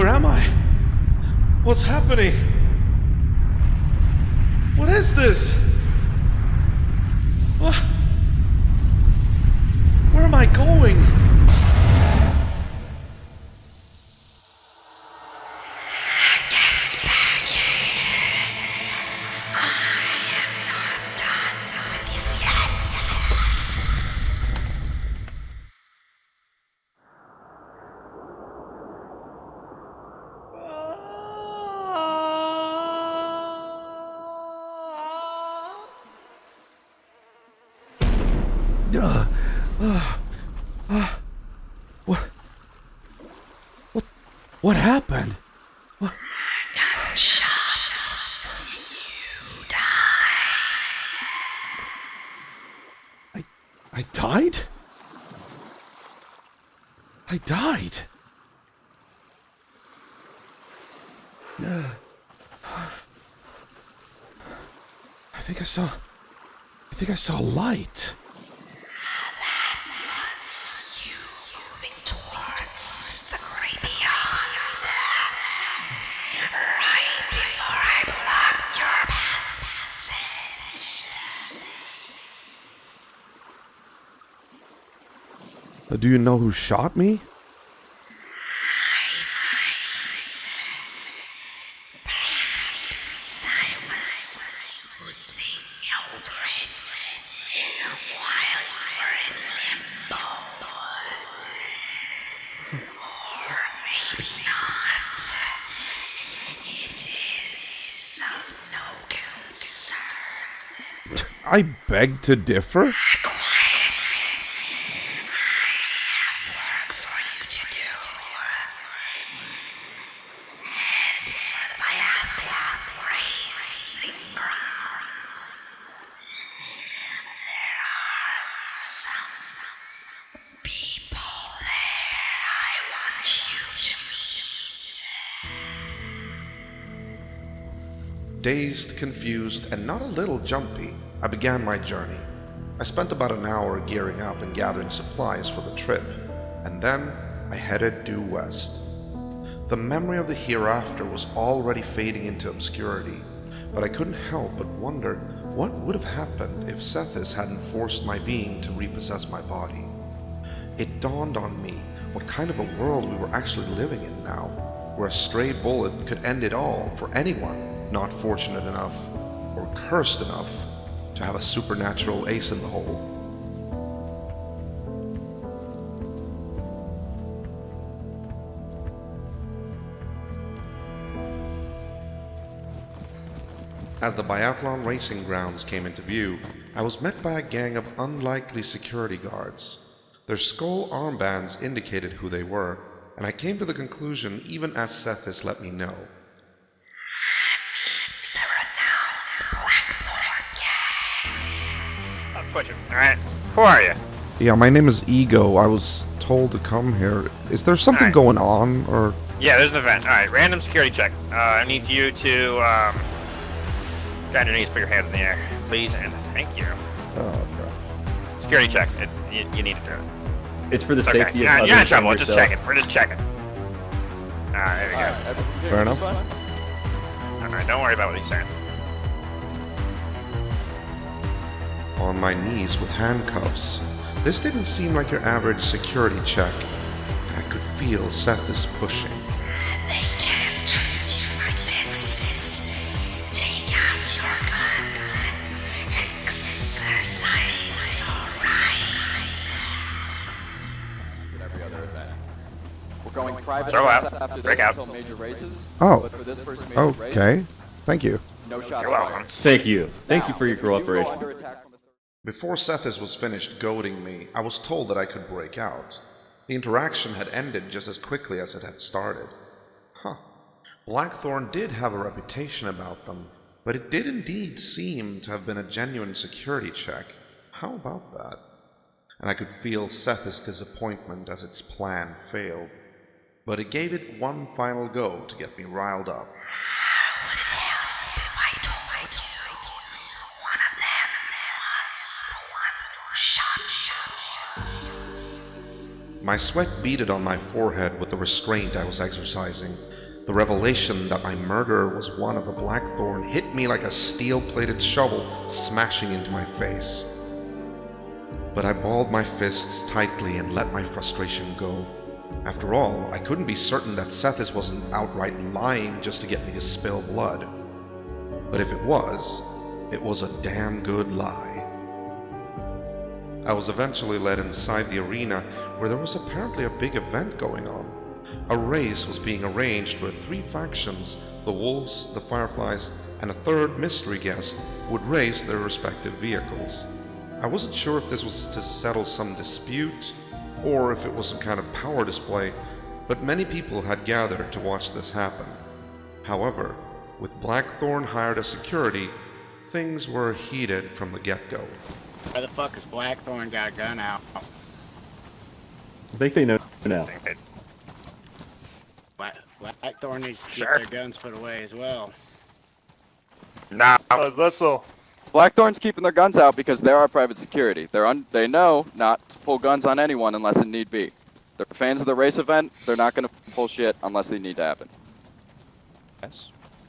Where am I? What's happening? What is this? What? Where am I going? What happened? What? You die. I died? I died? I think I saw a light. Do you know who shot me? Perhaps I was oozing over it while you were in limbo. Or maybe not. It is of no concern. I beg to differ. Dazed, confused, and not a little jumpy, I began my journey. I spent about an hour gearing up and gathering supplies for the trip, and then I headed due west. The memory of the hereafter was already fading into obscurity, but I couldn't help but wonder what would have happened if Sethis hadn't forced my being to repossess my body. It dawned on me what kind of a world we were actually living in now, where a stray bullet could end it all for anyone not fortunate enough, or cursed enough, to have a supernatural ace in the hole. As the biathlon racing grounds came into view, I was met by a gang of unlikely security guards. Their skull armbands indicated who they were, and I came to the conclusion even as Sethis let me know. Alright, who are you? Yeah, my name is Ego. I was told to come here. Is there something going on, or...? Yeah, there's an event. Alright, random security check. I need you to, get on your knees, put your hands in the air, please, and thank you. Oh, God. Security check. You need to do it. It's for the It's safety okay. of You're not in others trouble, and just yourself. checking. We're just checking. Alright, there we go. Fair enough. Alright, don't worry about what he's saying. On my knees with handcuffs. This didn't seem like your average security check, and I could feel Sethis pushing. They can't treat you like this. Take out your gun. Exercise your right. Every other event. We're going private Throw out. after Break this out. until major races. Oh, But for this first major race, okay. Thank you. no shots You're welcome. Thank you. Thank you Now, for your if you go cooperation. under attack from a third- Before Sethis was finished goading me, I was told that I could break out. The interaction had ended just as quickly as it had started. Blackthorn did have a reputation about them, but it did indeed seem to have been a genuine security check. How about that? And I could feel Sethis' disappointment as its plan failed. But it gave it one final go to get me riled up. If I told you, one of them was the one who shot you. My sweat beaded on my forehead with the restraint I was exercising. The revelation that my murderer was one of the Blackthorn hit me like a steel-plated shovel smashing into my face. But I balled my fists tightly and let my frustration go. After all, I couldn't be certain that Sethis wasn't outright lying just to get me to spill blood. But if it was a damn good lie. I was eventually led inside the arena where there was apparently a big event going on. A race was being arranged where 3 factions, the Wolves, the Fireflies, and a third mystery guest, would race their respective vehicles. I wasn't sure if this was to settle some dispute, or if it was some kind of power display, but many people had gathered to watch this happen. However, with Blackthorn hired as security, things were heated from the get-go. Why the fuck is Blackthorn got a gun out? I think they know now. Blackthorn needs to Sure. keep their guns put away as well. Nah. That's all. Blackthorn's keeping their guns out because they're our private security. They know not to pull guns on anyone unless it need be. They're fans of the race event. They're not going to pull shit unless they need to happen. Yes.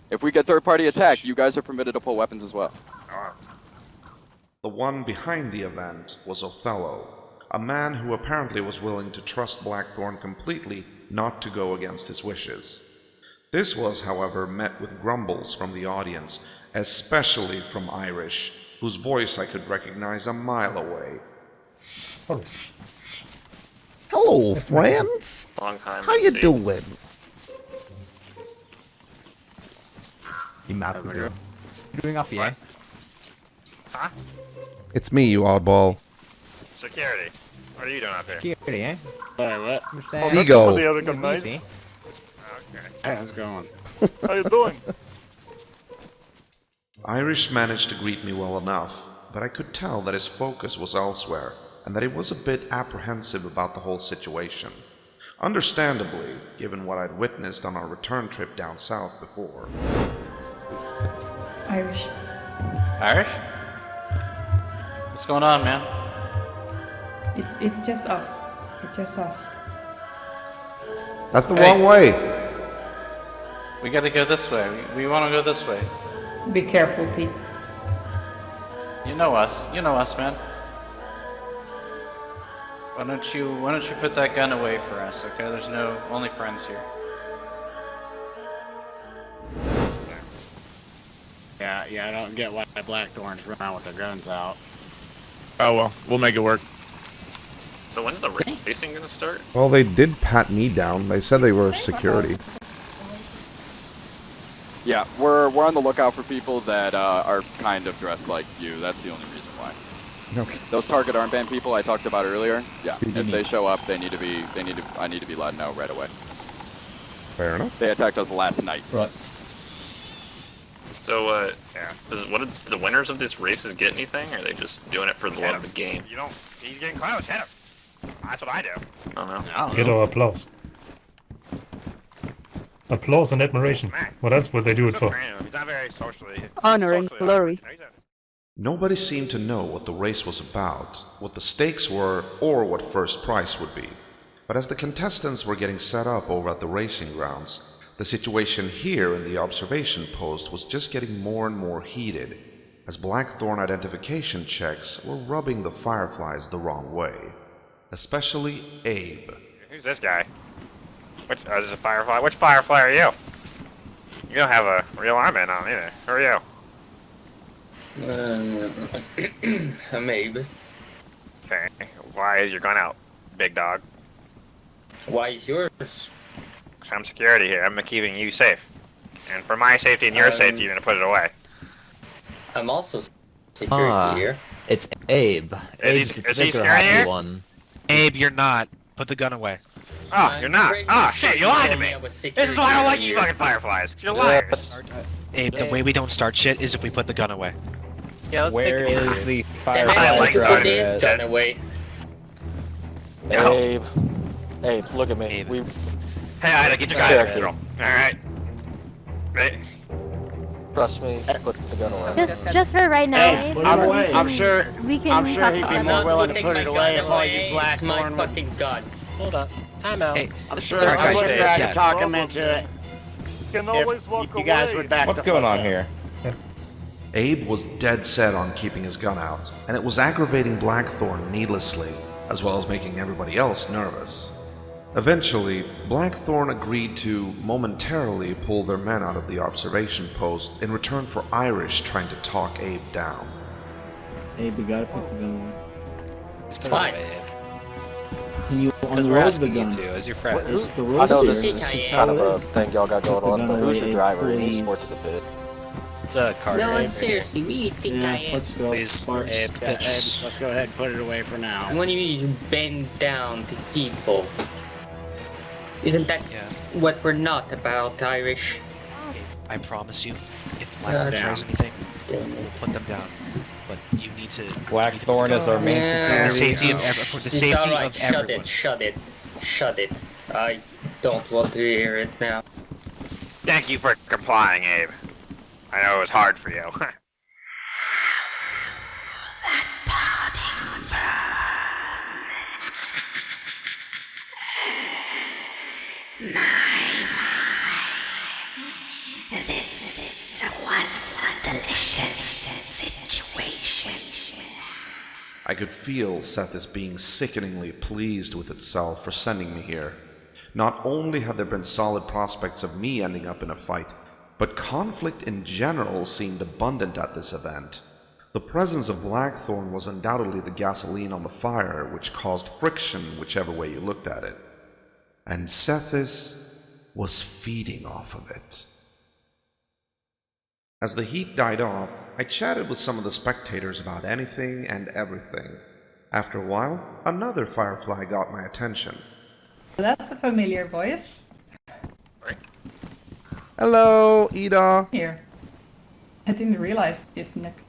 If we get third-party attack, you guys are permitted to pull weapons as well. The one behind the event was Othello, a man who apparently was willing to trust Blackthorn completely not to go against his wishes. This was, however, met with grumbles from the audience, especially from Irish, whose voice I could recognize a mile away. Hello, friends. Long time. How no you see. doing? You mad with me? You doing off the air? Huh? It's me, you oddball. Security. What are you doing up here? Security, eh? Sorry, what? Seagull. The other gun nice. Okay. Hey, how's it going? How you doing? Irish managed to greet me well enough, but I could tell that his focus was elsewhere, and that he was a bit apprehensive about the whole situation. Understandably, given what I'd witnessed on our return trip down south before. Irish. Irish? What's going on, man? It's just us. It's just us. That's the Hey. wrong way. We gotta go this way. We wanna go this way. Be careful, Pete. You know us. You know us, man. Why don't you put that gun away for us, okay? There's only friends here. Yeah, I don't get why Blackthorn's running with their guns out. Oh well, we'll make it work. So when's the racing gonna start? Well, they did pat me down. They said they were security. Yeah, we're on the lookout for people that are kind of dressed like you. That's the only reason why. Okay. Those target armband people I talked about earlier. Yeah, Who do you if they need? show up, I need to be let know right away. Fair enough. They attacked us last night. Right. So, yeah. What did the winners of this races get anything? Or are they just doing it for the love of the game? You don't. He's getting close. Hit him. That's what I do. I don't know. I don't Get know. our applause. Applause and admiration. Man. What else would they do it for? He's not very socially. Honor and socially glory. awkward. No, he's Nobody seemed to know what the race was about, what the stakes were, or what first prize would be. But as the contestants were getting set up over at the racing grounds, the situation here in the observation post was just getting more and more heated, as Blackthorn identification checks were rubbing the Fireflies the wrong way. Especially Abe. Who's this guy? Which is a Firefly? Which Firefly are you? You don't have a real armband on either. Who are you? I'm Abe. Okay. Why is your gun out, big dog? Why is yours? 'Cause I'm security here. I'm keeping you safe. And for my safety and your safety, you're gonna put it away. I'm also security here. It's Abe. Is he security here? one. Abe, you're not. Put the gun away. Oh, you're not. Oh, shit, you lied to me. This is why I don't like you fucking Fireflies. You're liars. Abe, the way we don't start shit is if we put the gun away. Yeah, let's Where think is the I Firefly like driver that. at? away. Abe. Abe, look at me. Abe. Hey, Ida, get your guy under control. Alright. Right. Trust me, put the gun away. Just for right now. Hey, I'm sure. We can. I'm sure he'd be more willing to put it away if all you Blackthorn would. gun. Hold up. Time out. Hey, I'm sure. Alright, I'm guys, sure I yeah. could talk him into it. can If you guys would back What's the going fuck on up. here? Abe was dead set on keeping his gun out, and it was aggravating Blackthorn needlessly, as well as making everybody else nervous. Eventually, Blackthorn agreed to momentarily pull their men out of the observation post in return for Irish trying to talk Abe down. Abe, you gotta put the gun away. It's fine. Because we're asking you to, as your friend. I know this is kind of a thing y'all got going on, but who's your driver? Who's sports the pit? It's a car. No, seriously, we think I am. Let's go. Please, Abe, Let's go ahead and put it away for now. When you bend down to people, isn't that what we're not about, Irish? I promise you, if Blackthorn tries anything, we'll put them down. But you need to. Blackthorn is our main security. For the safety of everyone. Shut it. I don't want to hear it now. Thank you for complying, Abe. I know it was hard for you. This was a delicious situation. I could feel Seth as being sickeningly pleased with itself for sending me here. Not only had there been solid prospects of me ending up in a fight, but conflict in general seemed abundant at this event. The presence of Blackthorn was undoubtedly the gasoline on the fire, which caused friction whichever way you looked at it. And Sethis was feeding off of it. As the heat died off, I chatted with some of the spectators about anything and everything. After a while, another Firefly got my attention. That's a familiar voice. Hello, Ida. Here. I didn't realize his neck.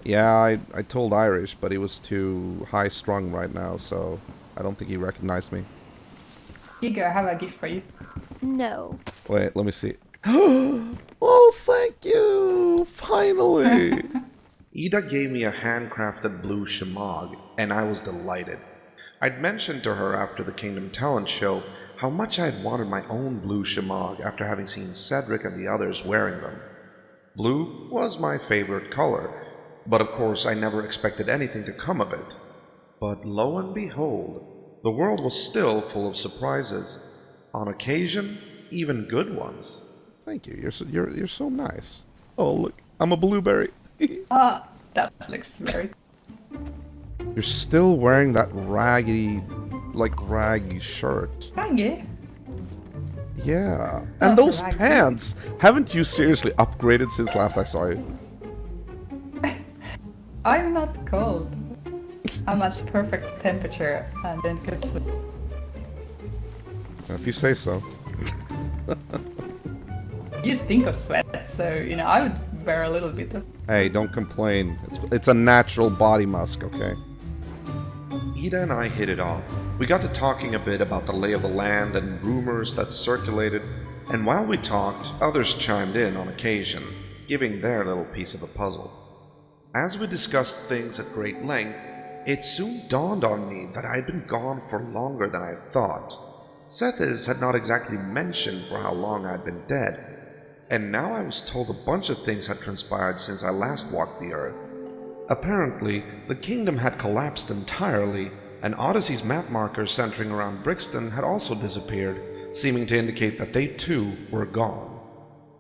Yeah, I told Irish, but he was too high-strung right now, so I don't think he recognized me. Here, I have a gift for you. No. Wait, let me see. Oh, thank you! Finally! Ida gave me a handcrafted blue shemagh, and I was delighted. I'd mentioned to her after the Kingdom Talent show how much I had wanted my own blue shemagh after having seen Cedric and the others wearing them. Blue was my favorite color, but of course I never expected anything to come of it. But lo and behold, the world was still full of surprises. On occasion, even good ones. Thank you. You're so nice. Oh, look, I'm a blueberry. That looks very... You're still wearing that raggy shirt. Raggy? Yeah. And those pants! Haven't you seriously upgraded since last I saw you? I'm not cold. I'm at perfect temperature and then could sleep. If you say so. You stink of sweat, so, I would wear a little bit of... Hey, don't complain. It's a natural body musk, okay? Ida and I hit it off. We got to talking a bit about the lay of the land and rumors that circulated, and while we talked, others chimed in on occasion, giving their little piece of the puzzle. As we discussed things at great length, it soon dawned on me that I had been gone for longer than I had thought. Sethis had not exactly mentioned for how long I had been dead, and now I was told a bunch of things had transpired since I last walked the earth. Apparently, the kingdom had collapsed entirely, and Odyssey's map markers centering around Brixton had also disappeared, seeming to indicate that they too were gone.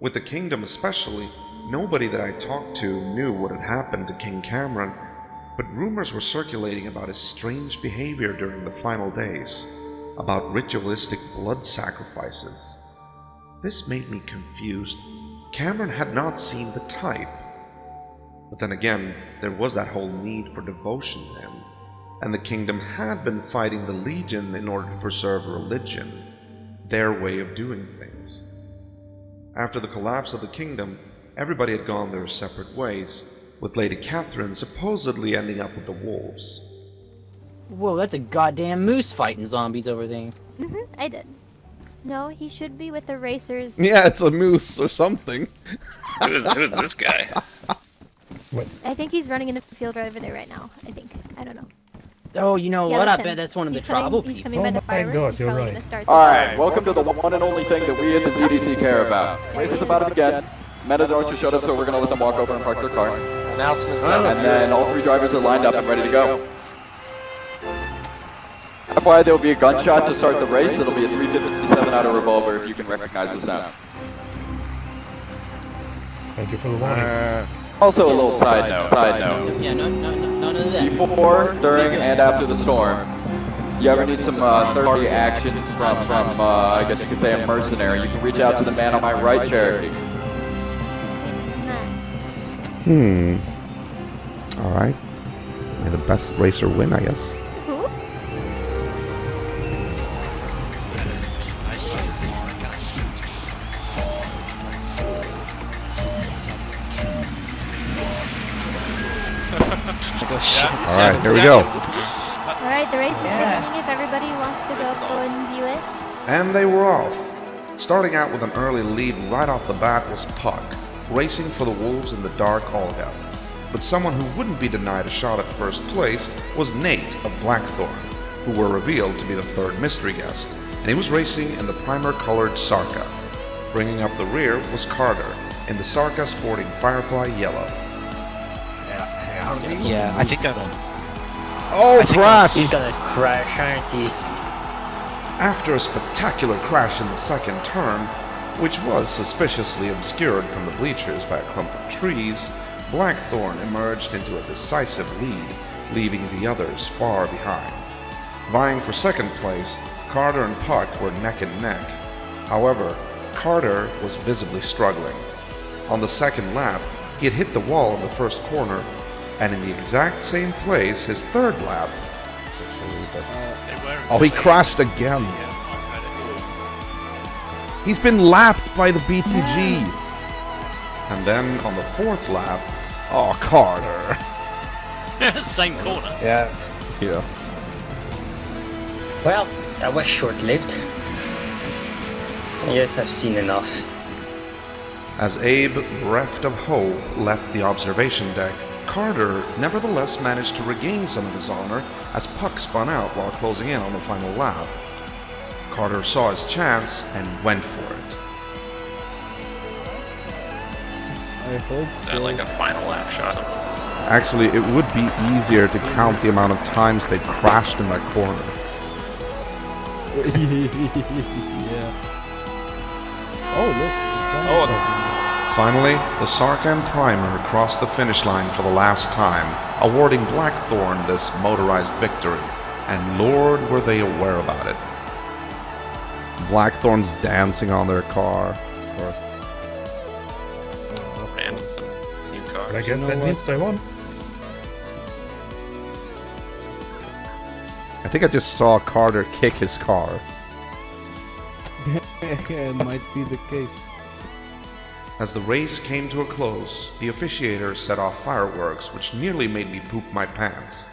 With the kingdom especially, nobody that I talked to knew what had happened to King Cameron, but rumors were circulating about his strange behavior during the final days, about ritualistic blood sacrifices. This made me confused. Cameron had not seen the type. But then again, there was that whole need for devotion to him, and the kingdom had been fighting the Legion in order to preserve religion, their way of doing things. After the collapse of the kingdom, everybody had gone their separate ways, with Lady Catherine supposedly ending up with the wolves. Whoa, that's a goddamn moose fighting zombies over there. I did. No, he should be with the racers. Yeah, it's a moose or something. Who's this guy? I think he's running in the field right over there right now. I don't know. Oh, you know Yeah, what? I listen, bet that's one of the he's coming- tribal he's people. coming by the fireworks. God, He's you're probably right. gonna start Alright, welcome to the one and only thing that we at the ZDC care about. Race is about to begin. Men of the North just showed up, so we're gonna let them walk over and park their car. Announcements. And then all 3 drivers are lined up and ready to go. FYI, there will be a gunshot to start the race. It'll be a 357 out of revolver if you can recognize the sound. Thank you for the warning. Also a little side note. Yeah, none of that. Before, during, and after the storm, you ever need some third-party actions from I guess you could say a mercenary, you can reach out to the man on my right, Cherokee. Alright. May the best racer win, I guess. Who? Alright, here we go. Alright, the race is beginning if everybody wants to go and view it. And they were off. Starting out with an early lead right off the bat was Puck, racing for the Wolves in the dark all-out. But someone who wouldn't be denied a shot at first place was Nate of Blackthorn, who were revealed to be the third mystery guest, and he was racing in the primer-colored Sarka. Bringing up the rear was Carter, in the Sarka sporting Firefly yellow. Yeah, I think I'm... Oh, crash! He's gonna crash, aren't he? After a spectacular crash in the second turn, which was suspiciously obscured from the bleachers by a clump of trees, Blackthorn emerged into a decisive lead, leaving the others far behind. Vying for second place, Carter and Puck were neck and neck. However, Carter was visibly struggling. On the second lap, he had hit the wall in the first corner, and in the exact same place his third lap. Oh, he crashed again. He's been lapped by the BTG. And then on the fourth lap, oh, Carter. Same corner. Yeah. Well, that was short-lived. Yes, I've seen enough. as Abe, bereft of hope, left the observation deck, Carter nevertheless managed to regain some of his honor as Puck spun out while closing in on the final lap. Carter saw his chance and went for it. I hope Is that like a final lap shot? Actually, it would be easier to count the amount of times they crashed in that corner. Yeah. Oh, look. Finally, the Sarkan Primer crossed the finish line for the last time, awarding Blackthorn this motorized victory, and Lord were they aware about it. Blackthorn's dancing on their car. And new car. But I guess that means they won. I think I just saw Carter kick his car. It might be the case. As the race came to a close, the officiator set off fireworks which nearly made me poop my pants.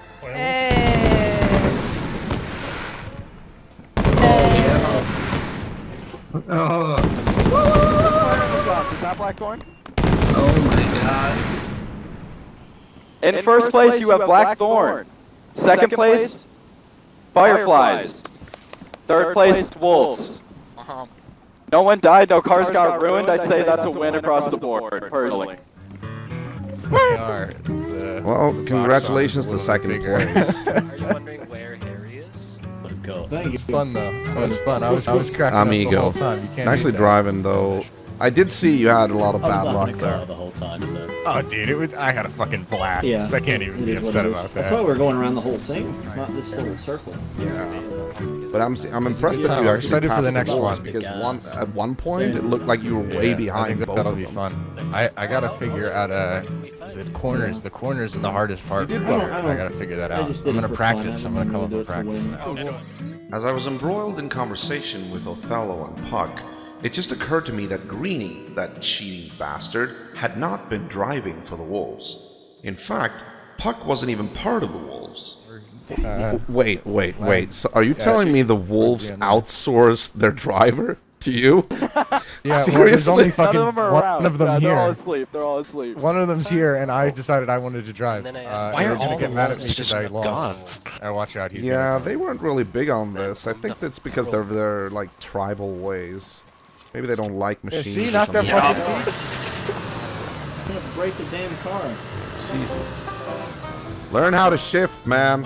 Is that Blackthorn? Oh my god. In first place, you have Blackthorn. Second place, Fireflies. Third place, Wolves. No one died, no cars got ruined. I'd say that's a win across the board, personally. Well, congratulations to second place. Are you wondering where Harry is? Let's go. Thank you. It was fun though. It was fun. I was cracking up the Amigo. whole time. You can't Nicely beat that. driving though. I did see you had a lot of bad luck there. The whole time, so. Oh, dude, it was. I had a fucking blast. Yeah. I can't even It be is what upset it is. about That's that. why we're going around the whole thing, not this little circle. Yeah. But I'm impressed that Oh, you I'm actually excited for passed the the next Wolves one. because at one point it looked like you were way I behind think both that'll of be them. fun. I gotta figure out the corners. The corners are the hardest part. You did for me. well. I gotta figure that I out. just I'm did it gonna for practice. fun. I'm I gonna come didn't up really and do it for practice. winning. As I was embroiled in conversation with Othello and Puck, it just occurred to me that Greenie, that cheating bastard, had not been driving for the Wolves. In fact, Puck wasn't even part of the Wolves. Wait. So are you telling me the Wolves outsourced their driver to you? Yeah, Seriously? well, there's only fucking None of them are one around. of them Yeah, here. They're all asleep. They're all asleep. One of them's here, and I decided I wanted to drive. Why they are were gonna all get the mad at ones me because just I gone? lost. Watch out, he's Yeah, gonna they weren't really big on this. I think that's because they're their like tribal ways. Maybe they don't like Yeah, machines. see, or not their something. fucking I'm gonna break the damn car. Jesus. Learn how to shift, man.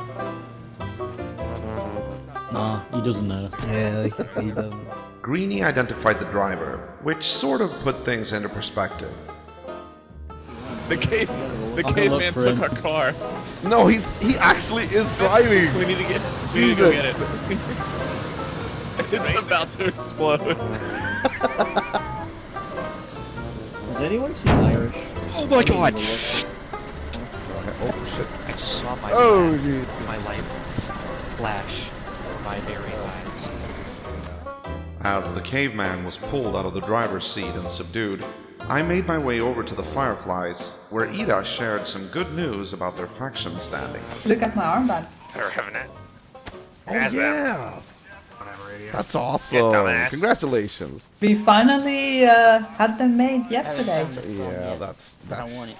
Nah, he doesn't know. Yeah, he doesn't. Greenie identified the driver, which sort of put things into perspective. The look caveman for took him. our car. No, he actually is driving. We need to get. Jesus. It's about to explode. Has anyone seen Irish? Oh my god! Oh shit. I just saw my my life flash before my very eyes. As the caveman was pulled out of the driver's seat and subdued, I made my way over to the Fireflies, where Ida shared some good news about their faction standing. Look at my armband. Revenant. Oh yeah. That's awesome. dumbass. Congratulations. We finally had them made yesterday. Yeah, that's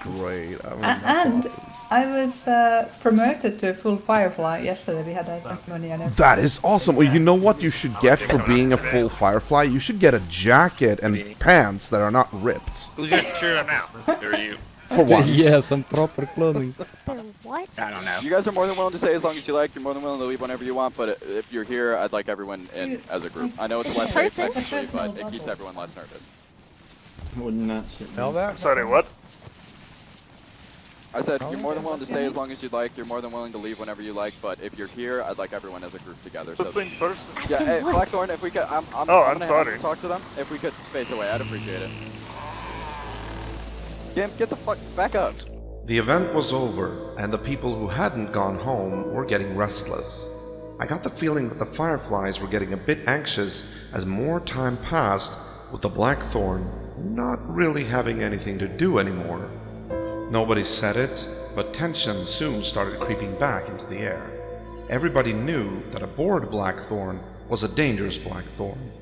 great. I mean, And that's awesome. I was promoted to full Firefly yesterday. We had a ceremony and everything. That is awesome. Well, you know what you should get for being a full Firefly? You should get a jacket and pants that are not ripped. Who's gonna cheer them now? Or you? For once. Yeah, some proper clothing. What? I don't know. You guys are more than willing to stay as long as you like. You're more than willing to leave whenever you want. But if you're here, I'd like everyone in as a group. I know it's less safe technically, but it keeps everyone less nervous. Wouldn't that sit Tell that? Sorry, what? I said you're more than willing to stay as long as you'd like. You're more than willing to leave whenever you like. But if you're here, I'd like everyone as a group together. So Same person. yeah, hey, Blackthorn, if we could, I'm I'm gonna have sorry. to talk to them. If we could face away, I'd appreciate it. Gimp, get the fuck back up. The event was over, and the people who hadn't gone home were getting restless. I got the feeling that the Fireflies were getting a bit anxious as more time passed, with the Blackthorn not really having anything to do anymore. Nobody said it, but tension soon started creeping back into the air. Everybody knew that aboard Blackthorn was a dangerous Blackthorn.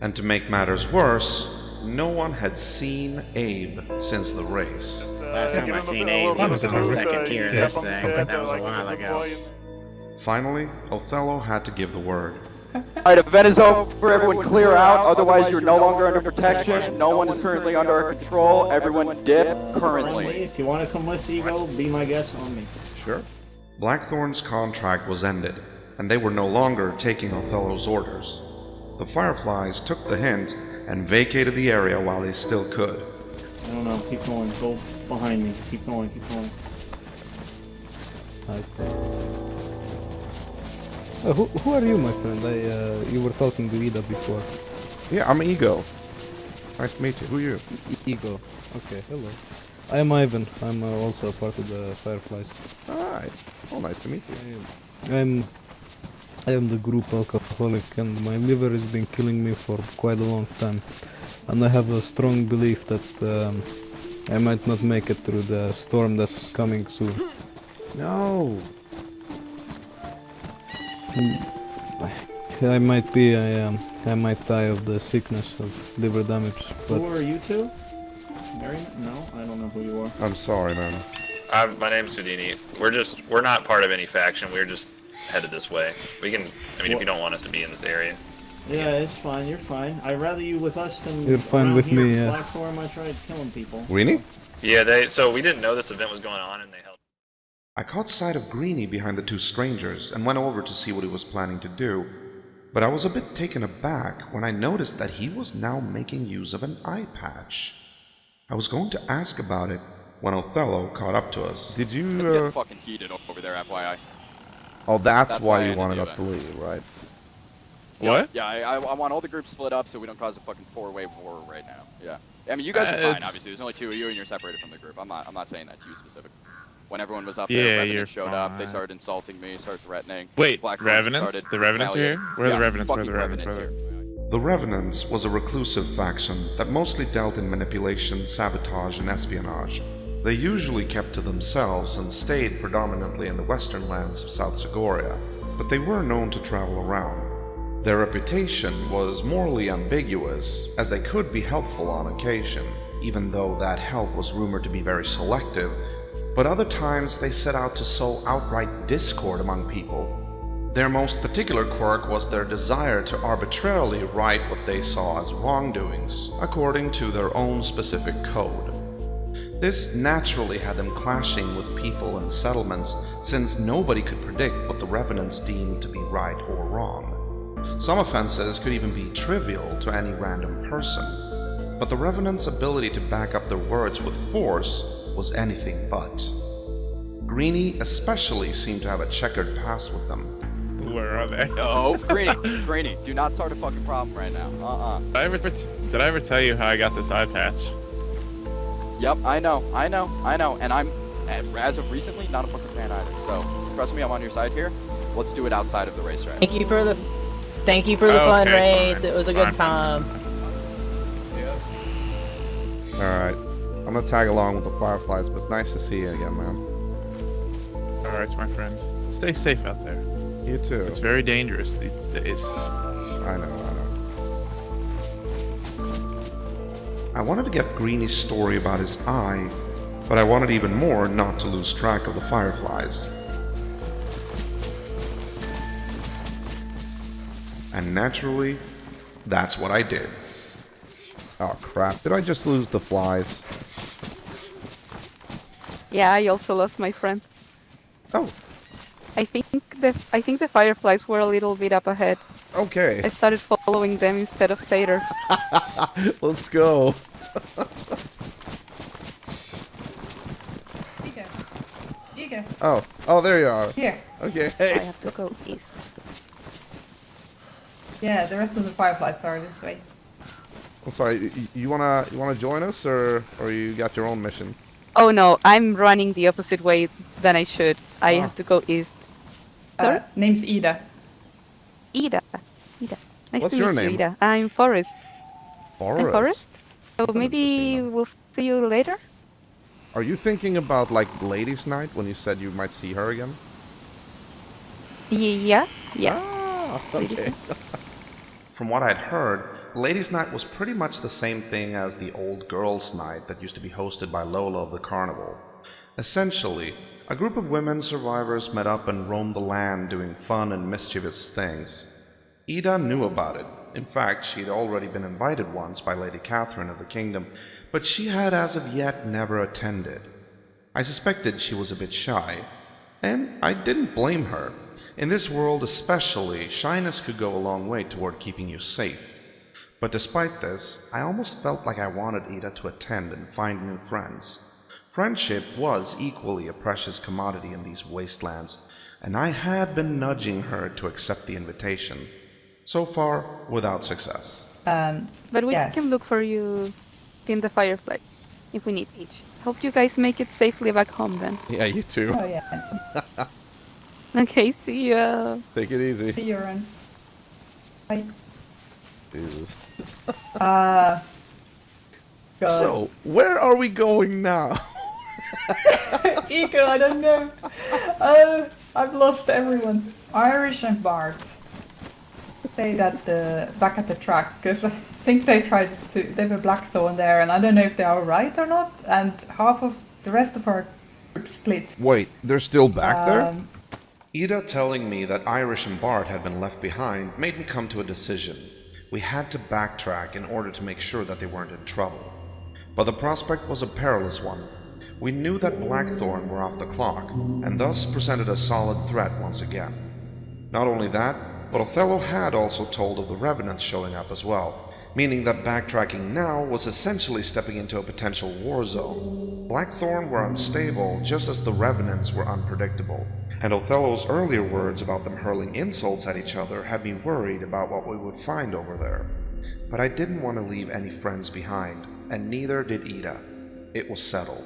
And to make matters worse, no one had seen Abe since the race. Last time I seen Abe, he was in the second tier of this thing, but that was a while ago. Finally, Othello had to give the word. Alright, event is over. Everyone clear out. Otherwise, you're no longer under protection. No one is currently under our control. Everyone dip currently. If you want to come with Ego, be my guest on me. Sure. Blackthorn's contract was ended, and they were no longer taking Othello's orders. The Fireflies took the hint and vacated the area while they still could. I don't know, keep going, go behind me, keep going, keep going. Who are you, my friend? You were talking to Ida before. Yeah, I'm Ego. Nice to meet you. Who are you? Ego. Okay, hello. I am Ivan. I'm also a part of the Fireflies. Alright. Well, nice to meet you. I am the group alcoholic, and my liver has been killing me for quite a long time. And I have a strong belief that I might not make it through the storm that's coming soon. No. I might die of the sickness of liver damage. But Who are you two? Mary? No, I don't know who you are. I'm sorry, man. My name's Houdini. We're not part of any faction. We're just headed this way. We can, I mean, if you don't want us to be in this area. Yeah, it's fine, you're fine. I'd rather you with us than You're fine around with here me, yeah. Blackthorn, I tried killing people. Greenie? Yeah, so we didn't know this event was going on, and they held. I caught sight of Greenie behind the two strangers and went over to see what he was planning to do, but I was a bit taken aback when I noticed that he was now making use of an eye patch. I was going to ask about it when Othello caught up to us. Did you, It's getting fucking heated over there, FYI. Oh, that's why why I you didn't wanted do us that. to leave, right? What? Yeah, I want all the groups split up so we don't cause a fucking four-way war right now. Yeah. I mean, you guys are fine, obviously. There's only two of you and you're separated from the group. I'm not saying that to you specifically. When everyone was up Yeah, there, you're Revenants showed up, they fine. started insulting me, started threatening. Wait, Blackthorn Revenants? started The Revenants are here? retaliating. Where are the Yeah, Revenants? Where are the fucking Revenants? here. The Revenants was a reclusive faction that mostly dealt in manipulation, sabotage, and espionage. They usually kept to themselves and stayed predominantly in the western lands of South Segoria, but they were known to travel around. Their reputation was morally ambiguous, as they could be helpful on occasion, even though that help was rumored to be very selective, but other times they set out to sow outright discord among people. Their most particular quirk was their desire to arbitrarily right what they saw as wrongdoings, according to their own specific code. This naturally had them clashing with people and settlements, since nobody could predict what the Revenants deemed to be right or wrong. Some offenses could even be trivial to any random person, but the Revenants' ability to back up their words with force was anything but. Greenie especially seemed to have a checkered past with them. Where are they? Oh, Greenie, do not start a fucking problem right now. Did I ever tell you how I got this eye patch? Yep, I know, and I'm, as of recently, not a fucking fan either, so trust me, I'm on your side here. Let's do it outside of the racetrack. Thank you for the fun race. Fine. It was a good time. Alright. I'm gonna tag along with the Fireflies, but it's nice to see you again, man. Alright, my friend. Stay safe out there. You too. It's very dangerous these days. I know. I wanted to get Greenie's story about his eye, but I wanted even more not to lose track of the Fireflies. And naturally, that's what I did. Oh crap, did I just lose the flies? Yeah, I also lost my friend. Oh. I think the Fireflies were a little bit up ahead. Okay. I started following them instead of Tater. Let's go. Ego. Oh, there you are. Here. Okay. I have to go east. Yeah, the rest of the Fireflies are this way. I'm sorry. You wanna join us, or you got your own mission? Oh no, I'm running the opposite way than I should. I have to go east. Name's Ida. Ida. Nice What's to your meet you, name? Ida. I'm Forrest. Forrest? I'm Forrest? So maybe we'll see you later? Are you thinking about, like, Ladies' Night when you said you might see her again? Yeah. Ah, okay. From what I'd heard, Ladies' Night was pretty much the same thing as the Old Girls' Night that used to be hosted by Lola of the Carnival. Essentially, a group of women survivors met up and roamed the land doing fun and mischievous things. Ida knew about it. In fact, she'd already been invited once by Lady Catherine of the Kingdom, but she had as of yet never attended. I suspected she was a bit shy, and I didn't blame her. In this world especially, shyness could go a long way toward keeping you safe. But despite this, I almost felt like I wanted Ida to attend and find new friends. Friendship was equally a precious commodity in these wastelands, and I had been nudging her to accept the invitation. So far, without success. But we can look for you in the Fireflies if we need each. Hope you guys make it safely back home then. Yeah, you too. Oh yeah. Okay, see ya. Take it easy. See you, Ren. Bye. Jesus. God. So, where are we going now? Ego, I don't know. I've lost everyone. Irish and Bart. Stayed at back at the track because I think they were Blackthorn there, and I don't know if they are right or not. And half of the rest of our group split. Wait, they're still back there? Ida telling me that Irish and Bart had been left behind made me come to a decision. We had to backtrack in order to make sure that they weren't in trouble. But the prospect was a perilous one. We knew that Blackthorn were off the clock, and thus presented a solid threat once again. Not only that, but Othello had also told of the Revenants showing up as well, meaning that backtracking now was essentially stepping into a potential war zone. Blackthorn were unstable just as the Revenants were unpredictable, and Othello's earlier words about them hurling insults at each other had me worried about what we would find over there. But I didn't want to leave any friends behind, and neither did Ida. It was settled.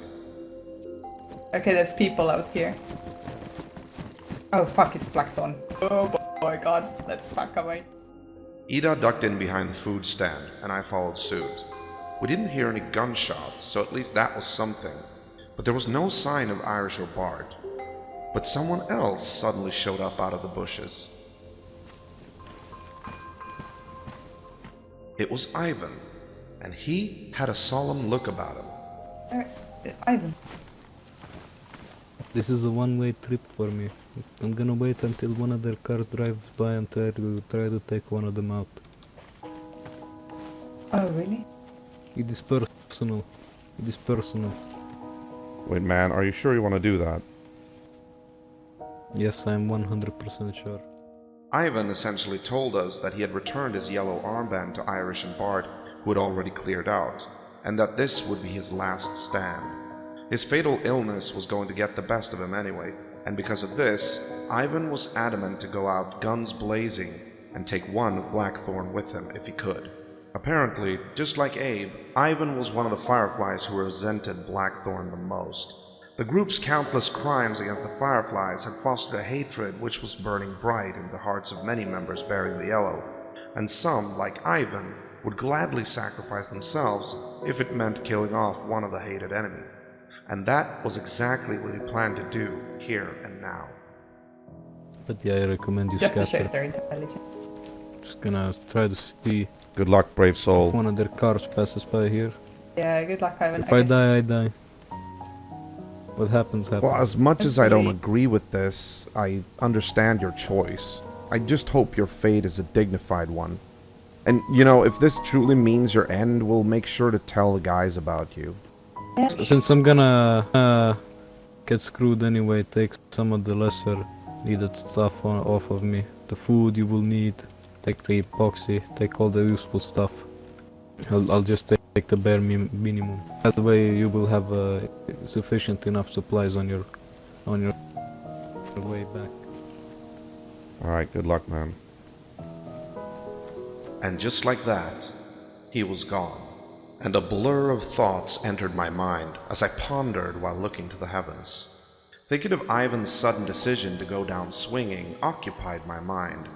Okay, there's people out here. Oh fuck, it's Blackthorn. Oh boy, god, let's back away. Ida ducked in behind the food stand, and I followed suit. We didn't hear any gunshots, so at least that was something. But there was no sign of Irish or Bart. But someone else suddenly showed up out of the bushes. It was Ivan, and he had a solemn look about him. Ivan. This is a one-way trip for me. I'm gonna wait until one of their cars drives by and try to take one of them out. Oh, really? It is personal. It is personal. Wait, man, are you sure you want to do that? Yes, I'm 100% sure. Ivan essentially told us that he had returned his yellow armband to Irish and Bart, who had already cleared out, and that this would be his last stand. His fatal illness was going to get the best of him anyway, and because of this, Ivan was adamant to go out guns blazing and take one of Blackthorn with him if he could. Apparently, just like Abe, Ivan was one of the Fireflies who resented Blackthorn the most. The group's countless crimes against the Fireflies had fostered a hatred which was burning bright in the hearts of many members bearing the yellow, and some, like Ivan, would gladly sacrifice themselves if it meant killing off one of the hated enemy. And that was exactly what he planned to do here and now. But yeah, I recommend you Just to scatter. show their intelligence. Just gonna try to see Good luck, brave soul. one of their cars passes by here. Yeah, good luck, Ivan. If I die, I die. What happens, happens. Well, as much as I don't agree with this, I understand your choice. I just hope your fate is a dignified one. And, you know, if this truly means your end, we'll make sure to tell the guys about you. Since I'm gonna get screwed anyway, take some of the lesser needed stuff off of me. The food you will need, take the epoxy, take all the useful stuff. I'll just take the bare minimum. That way you will have sufficient enough supplies on your way back. Alright, good luck, man. And just like that, he was gone, and a blur of thoughts entered my mind as I pondered while looking to the heavens. Thinking of Ivan's sudden decision to go down swinging occupied my mind.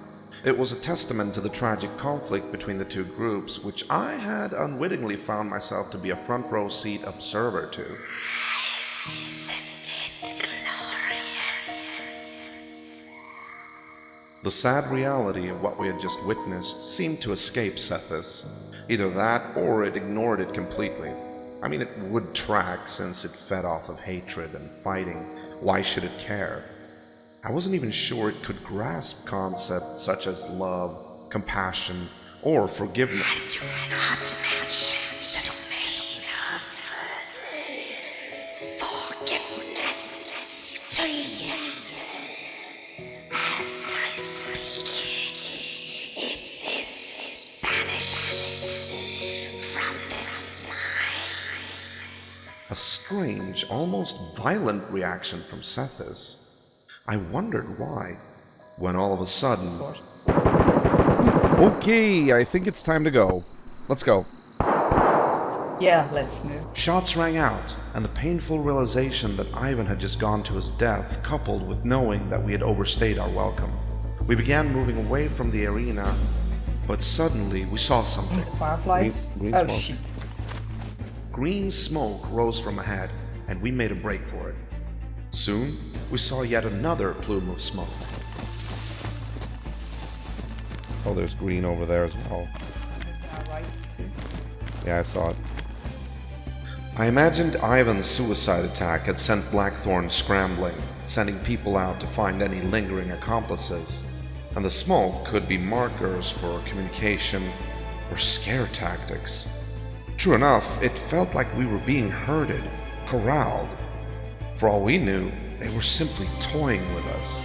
It was a testament to the tragic conflict between the two groups, which I had unwittingly found myself to be a front row seat observer to. The sad reality of what we had just witnessed seemed to escape Sethis. Either that, or it ignored it completely. I mean, it would track since it fed off of hatred and fighting. Why should it care? I wasn't even sure it could grasp concepts such as love, compassion, or forgiveness. I do not mention the domain of forgiveness. As I speak, it is banished from this mind. A strange, almost violent reaction from Sethis. I wondered why, when all of a sudden... Okay, I think it's time to go. Let's go. Yeah, let's move. Shots rang out, and the painful realization that Ivan had just gone to his death, coupled with knowing that we had overstayed our welcome. We began moving away from the arena, but suddenly we saw something. Firefly? Green Oh, smoke. shit. Green smoke rose from ahead, and we made a break for it. Soon, we saw yet another plume of smoke. Oh, there's green over there as well. Yeah, I saw it. I imagined Ivan's suicide attack had sent Blackthorn scrambling, sending people out to find any lingering accomplices, and the smoke could be markers for communication or scare tactics. True enough, it felt like we were being herded, corralled. For all we knew, they were simply toying with us.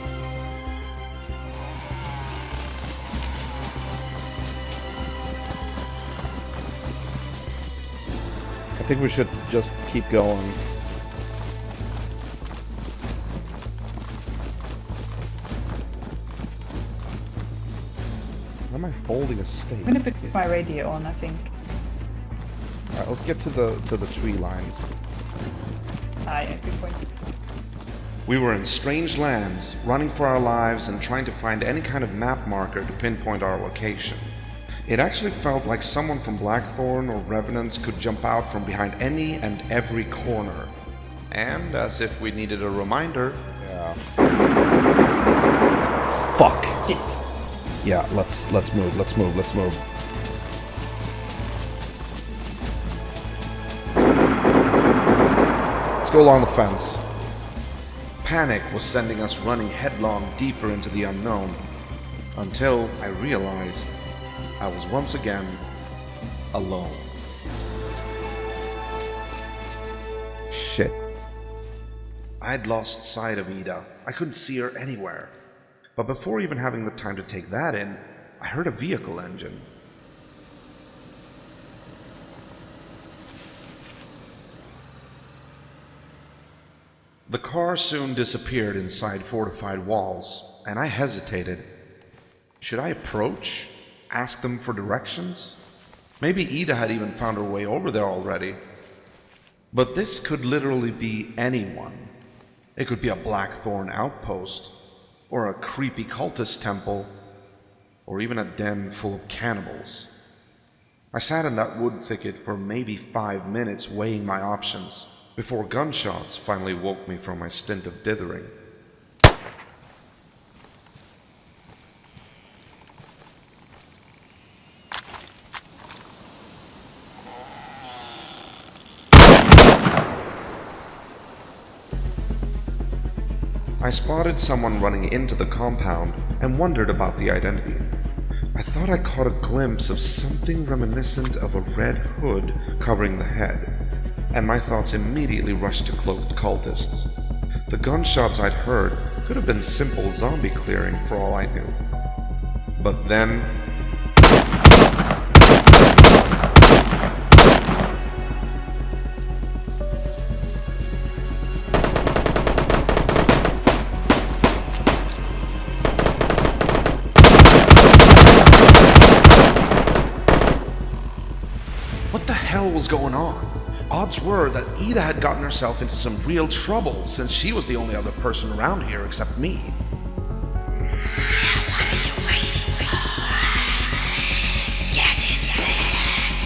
I think we should just keep going. Why am I holding a stake? I'm gonna put my radio on, I think. Alright, let's get to the tree lines. Ah, yeah, good point. We were in strange lands, running for our lives and trying to find any kind of map marker to pinpoint our location. It actually felt like someone from Blackthorn or Revenants could jump out from behind any and every corner. And as if we needed a reminder... Yeah. Fuck! Yeah, let's move. go along the fence. Panic was sending us running headlong deeper into the unknown, until I realized I was once again alone. Shit. I'd lost sight of Ida. I couldn't see her anywhere. But before even having the time to take that in, I heard a vehicle engine. The car soon disappeared inside fortified walls, and I hesitated. Should I approach? Ask them for directions? Maybe Ida had even found her way over there already. But this could literally be anyone. It could be a Blackthorn outpost, or a creepy cultist temple, or even a den full of cannibals. I sat in that wood thicket for maybe 5 minutes weighing my options, before gunshots finally woke me from my stint of dithering. I spotted someone running into the compound and wondered about the identity. I thought I caught a glimpse of something reminiscent of a red hood covering the head, and my thoughts immediately rushed to cloaked cultists. The gunshots I'd heard could have been simple zombie clearing for all I knew. But then... what the hell was going on? Odds were that Ida had gotten herself into some real trouble, since she was the only other person around here except me. What are you waiting for? Get in there,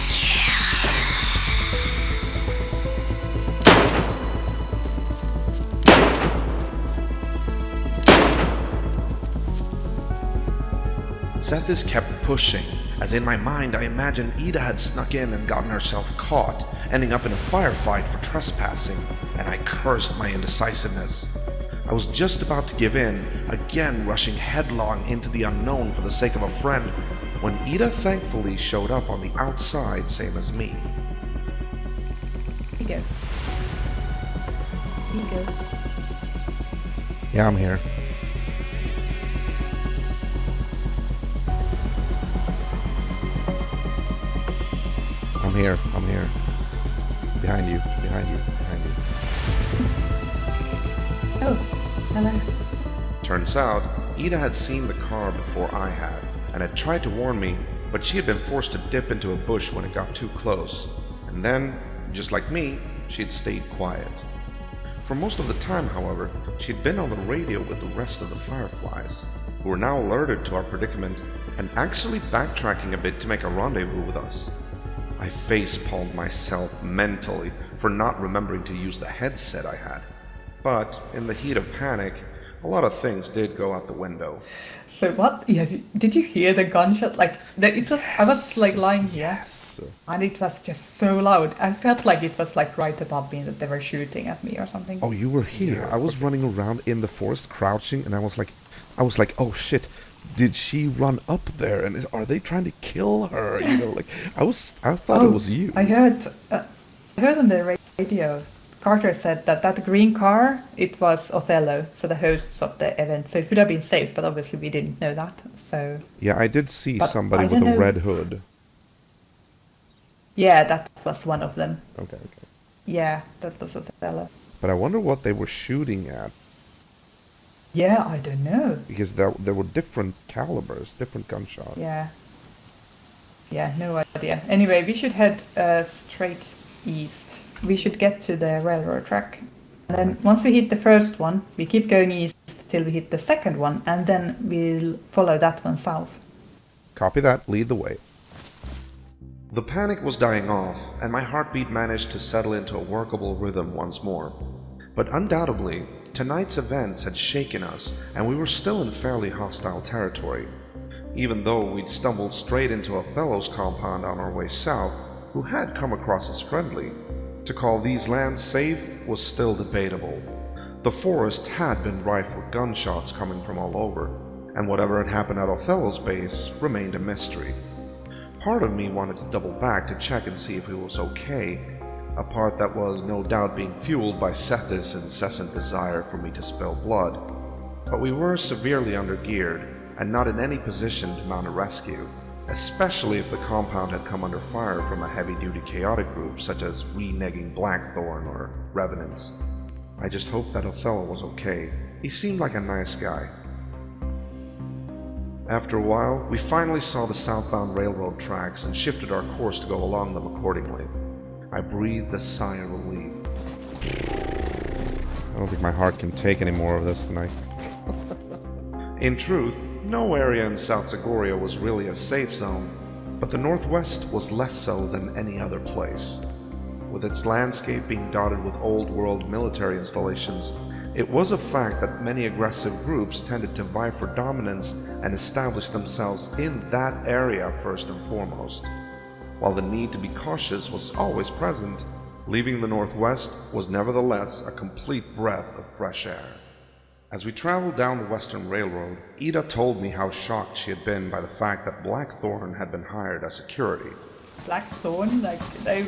kill. Zethis kept pushing, as in my mind I imagined Ida had snuck in and gotten herself caught, ending up in a firefight for trespassing, and I cursed my indecisiveness. I was just about to give in, again rushing headlong into the unknown for the sake of a friend, when Ida thankfully showed up on the outside, same as me. Here you go. Here you go. Yeah, I'm here. I'm here. I'm here. Behind you. Behind you. Behind you. Oh, hello. Turns out, Ida had seen the car before I had, and had tried to warn me, but she had been forced to dip into a bush when it got too close. And then, just like me, she had stayed quiet. For most of the time, however, she'd been on the radio with the rest of the Fireflies, who were now alerted to our predicament and actually backtracking a bit to make a rendezvous with us. I facepalmed myself mentally for not remembering to use the headset I had. But, in the heat of panic, a lot of things did go out the window. So what? Yeah, did you hear the gunshot? Like, it was, I was like lying here, and it was just so loud. I felt like it was like right above me, that they were shooting at me or something. Oh, you were here. I was running around in the forest crouching, and I was like, oh shit. Did she run up there? And are they trying to kill her? You know, like I thought it was you. I heard on the radio. Carter said that green car, it was Othello, so the hosts of the event. So it would have been safe, but obviously we didn't know that. So yeah, I did see somebody with a red hood. Yeah, that was one of them. Okay. Yeah, that was Othello. But I wonder what they were shooting at. Yeah, I don't know. Because there were different calibers, different gunshots. Yeah, no idea. Anyway, we should head straight east. We should get to the railroad track. And then once we hit the first one, we keep going east till we hit the second one, and then we'll follow that one south. Copy that. Lead the way. The panic was dying off, and my heartbeat managed to settle into a workable rhythm once more. But undoubtedly, tonight's events had shaken us, and we were still in fairly hostile territory. Even though we'd stumbled straight into Othello's compound on our way south, who had come across as friendly. To To call these lands safe was still debatable. The forest had been rife with gunshots coming from all over, and whatever had happened at Othello's base remained a mystery. Part of me wanted to double back to check and see if he was okay, a part that was no doubt being fueled by Seth's incessant desire for me to spill blood. But we were severely undergeared, and not in any position to mount a rescue, especially if the compound had come under fire from a heavy-duty chaotic group such as reneging Blackthorn or Revenants. I just hoped that Othello was okay. He seemed like a nice guy. After a while, we finally saw the southbound railroad tracks and shifted our course to go along them accordingly. I breathed a sigh of relief. I don't think my heart can take any more of this tonight. In truth, no area in South Zagoria was really a safe zone, but the Northwest was less so than any other place. With its landscape being dotted with old-world military installations, it was a fact that many aggressive groups tended to vie for dominance and establish themselves in that area first and foremost. While the need to be cautious was always present, leaving the Northwest was nevertheless a complete breath of fresh air. As we traveled down the Western Railroad, Ida told me how shocked she had been by the fact that Blackthorn had been hired as security. Blackthorn, like, they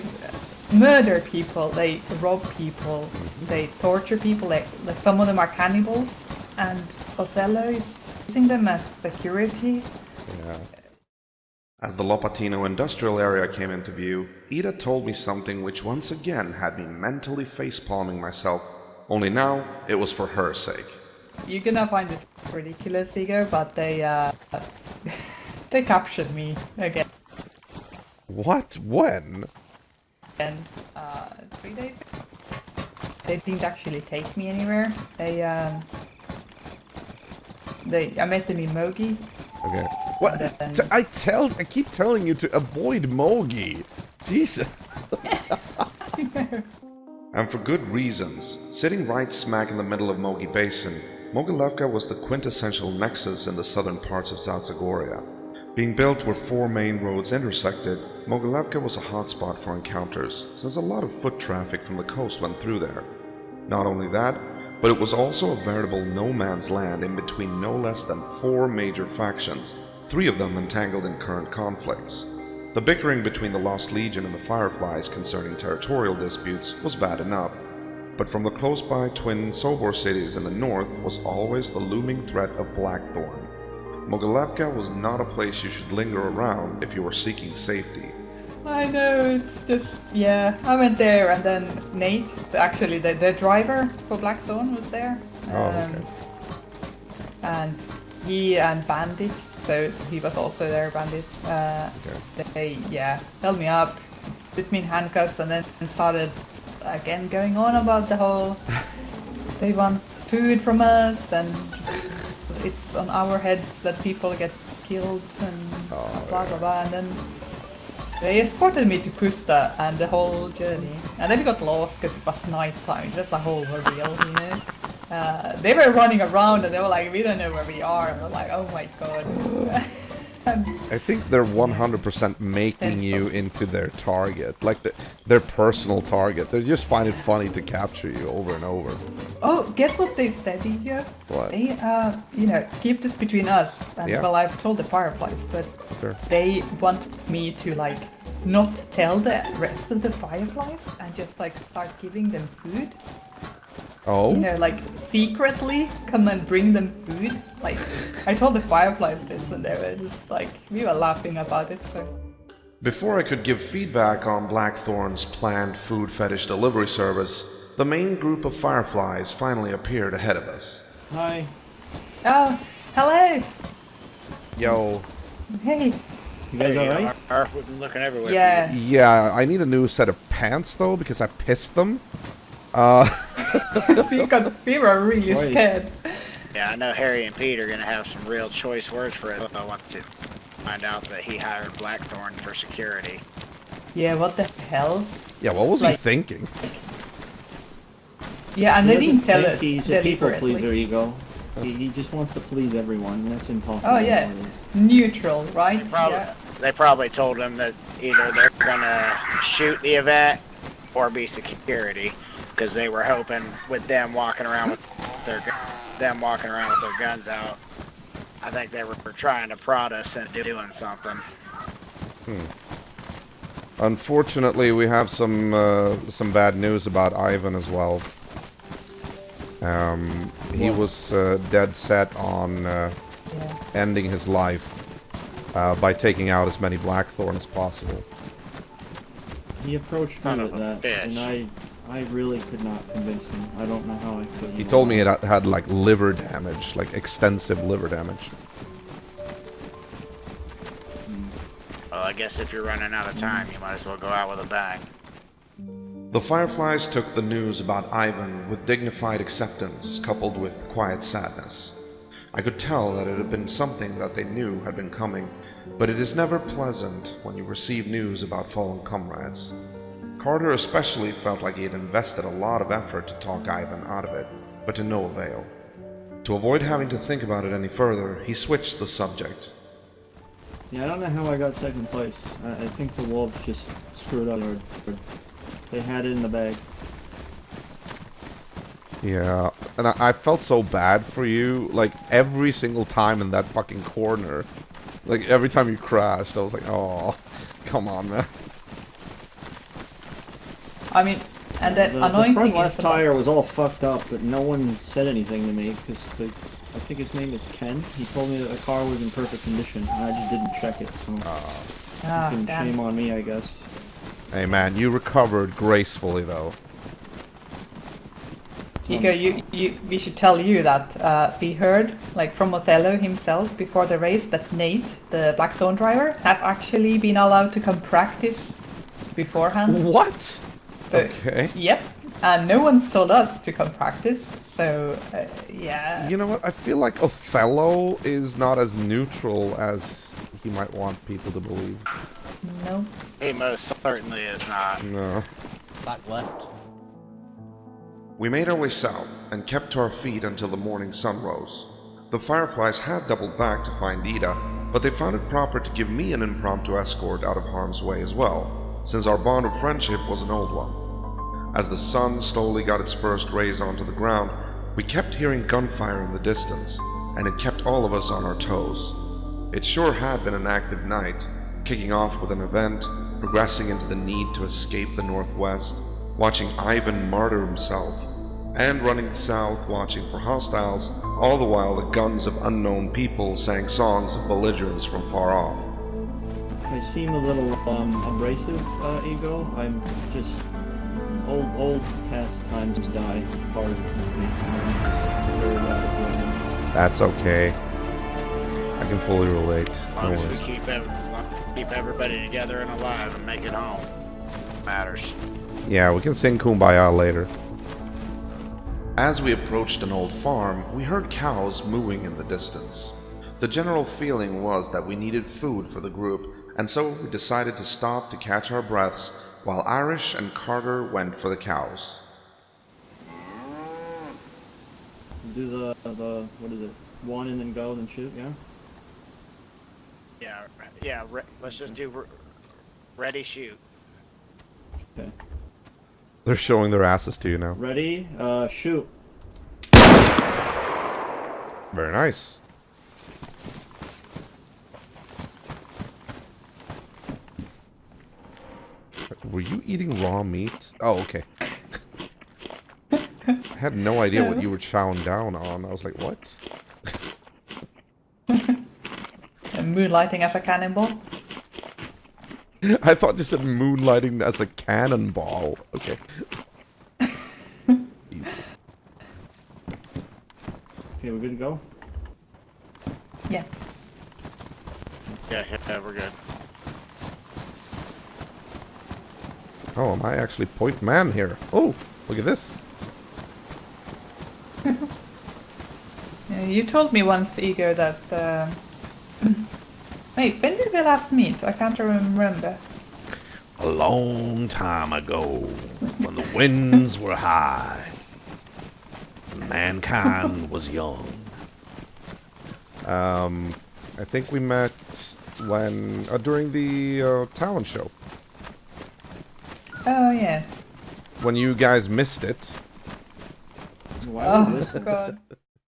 murder people, they rob people, they torture people, like some of them are cannibals, and Othello is using them as security. Yeah. As the Lopatino industrial area came into view, Ida told me something which once again had me mentally facepalming myself, only now it was for her sake. You're gonna find this ridiculous, Igor, but they captured me again. What? When? And 3 days ago. They didn't actually take me anywhere. I met them in Mogi. Okay. What? I keep telling you to avoid Mogi. Jesus. And for good reasons. Sitting right smack in the middle of Mogi Basin, Mogilevka was the quintessential nexus in the southern parts of South Zagoria. Being built where 4 main roads intersected, Mogilevka was a hotspot for encounters, since a lot of foot traffic from the coast went through there. Not only that, but it was also a veritable no-man's land in between no less than 4 major factions, 3 of them entangled in current conflicts. The bickering between the Lost Legion and the Fireflies concerning territorial disputes was bad enough, but from the close-by twin Sobor cities in the north was always the looming threat of Blackthorn. Mogilevka was not a place you should linger around if you were seeking safety. I know, it's just, yeah, I went there and then Nate, actually the driver for Blackthorn was there. Okay. And he and Bandit, so he was also there, Bandit. They, held me up, put me in handcuffs and then started again going on about the whole, they want food from us and it's on our heads that people get killed and blah blah blah, and then they escorted me to Pusta and the whole journey, and then we got lost because it was night time. Just a whole ordeal, you know. They were running around and they were like, we don't know where we are, and I was like, oh my god. I think they're 100% making you into their target, like their personal target. They just find it funny to capture you over and over. Oh, guess what they said here? What? They, keep this between us. And, well, I've told the Fireflies, but sure. They want me to, like, not tell the rest of the Fireflies and just, like, start giving them food. Oh? You know, like, secretly come and bring them food. Like, I told the Fireflies this and they were just like, we were laughing about it, so. Before I could give feedback on Blackthorn's planned food fetish delivery service, the main group of Fireflies finally appeared ahead of us. Hi. Oh, hello! Yo. Hey. You guys alright? We've been looking everywhere. Yeah. Yeah, I need a new set of pants though, because I pissed them. We were really scared. Yeah, I know Harry and Pete are gonna have some real choice words for it. I want to find out that he hired Blackthorn for security. Yeah, what the hell? Yeah, what was he thinking? Yeah, and they didn't tell us. He's a people pleaser, Ego. He just wants to please everyone. That's impossible. Oh yeah, neutral, right? They probably told him that either they're gonna shoot the event or be security, because they were hoping with them walking around with their guns out. I think they were trying to prod us into doing something. Unfortunately, we have some bad news about Ivan as well. He was dead set on ending his life by taking out as many Blackthorn as possible. He approached me with that, and I really could not convince him. I don't know how I could. He told me it had like liver damage, like extensive liver damage. Well, I guess if you're running out of time, you might as well go out with a bang. The Fireflies took the news about Ivan with dignified acceptance coupled with quiet sadness. I could tell that it had been something that they knew had been coming, but it is never pleasant when you receive news about fallen comrades. Carter especially felt like he had invested a lot of effort to talk Ivan out of it, but to no avail. To avoid having to think about it any further, he switched the subject. Yeah, I don't know how I got second place. I think the Wolves just screwed up. They had it in the bag. Yeah, and I felt so bad for you, like, every single time in that fucking corner. Like, every time you crashed, I was like, oh, come on, man. I mean, and the annoying the thing front left is... tire was all fucked up, but no one said anything to me, because I think his name is Ken. He told me that the car was in perfect condition, and I just didn't check it, so... shame on me, I guess. Hey, man, you recovered gracefully, though. Ego, we should tell you that we heard, like, from Othello himself before the race, that Nate, the Blackthorn driver, has actually been allowed to come practice beforehand. What? So, okay. Yep, and no one's told us to come practice, so, yeah. You know what? I feel like Othello is not as neutral as he might want people to believe. No. He most certainly is not. No. Back left. We made our way south and kept to our feet until the morning sun rose. The Fireflies had doubled back to find Ida, but they found it proper to give me an impromptu escort out of harm's way as well, since our bond of friendship was an old one. As the sun slowly got its first rays onto the ground, we kept hearing gunfire in the distance, and it kept all of us on our toes. It sure had been an active night, kicking off with an event, progressing into the need to escape the northwest, watching Ivan martyr himself, and running south watching for hostiles, all the while the guns of unknown people sang songs of belligerence from far off. I seem a little abrasive, Ego. I'm just old past times die hard. That's okay. I can fully relate. As long as we keep everybody together and alive and make it home. Matters. Yeah, we can sing Kumbaya later. As we approached an old farm, we heard cows mooing in the distance. The general feeling was that we needed food for the group, and so we decided to stop to catch our breaths while Irish and Carter went for the cows. Do the what is it? One and then go, then shoot, yeah? Yeah, let's just do ready, shoot. Okay. They're showing their asses to you now. Ready, shoot. Very nice. Were you eating raw meat? Oh, okay. I had no idea what you were chowing down on. I was like, what? Moonlighting as a cannonball? I thought you said moonlighting as a cannonball. Okay. Jesus. Okay, we're good to go? Yeah. Yeah, we're good. Oh, am I actually point man here? Oh, look at this. You told me once, Ego, that... Wait, when did we last meet? I can't remember. A long time ago, when the winds were high, and mankind was young. I think we met when during the talent show. Oh, yeah. when you guys missed it. Oh, God.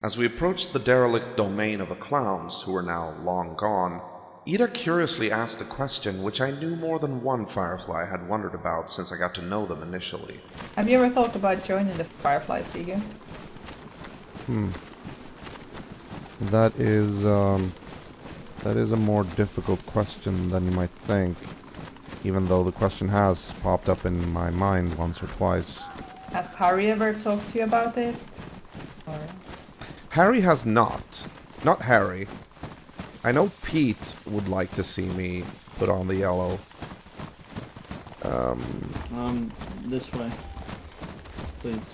As we approached the derelict domain of the clowns, who were now long gone, Ida curiously asked a question which I knew more than one Firefly had wondered about since I got to know them initially. Have you ever thought about joining the Fireflies, Egan? That is a more difficult question than you might think, even though the question has popped up in my mind once or twice. Has Harry ever talked to you about it? Or... Harry has not. Not Harry. I know Pete would like to see me put on the yellow. This way. Please.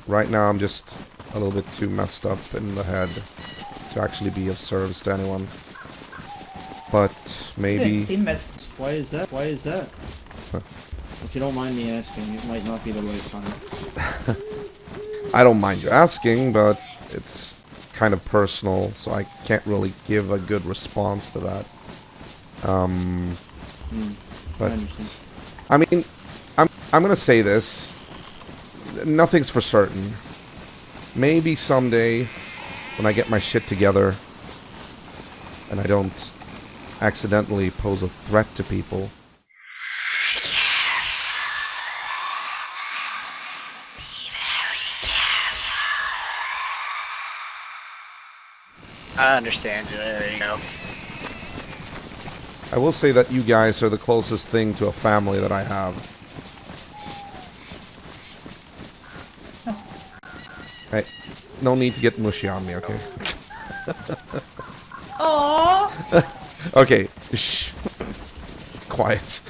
Right now I'm just a little bit too messed up in the head to actually be of service to anyone. But maybe... Why is that? Why is that? If you don't mind me asking, it might not be the right time. I don't mind you asking, but it's kind of personal, so I can't really give a good response to that. But I mean, I'm gonna say this. Nothing's for certain. Maybe someday, when I get my shit together, and I don't accidentally pose a threat to people. I understand you. There you go. I will say that you guys are the closest thing to a family that I have. Hey, no need to get mushy on me, okay? Aww. Okay, shh. Quiet.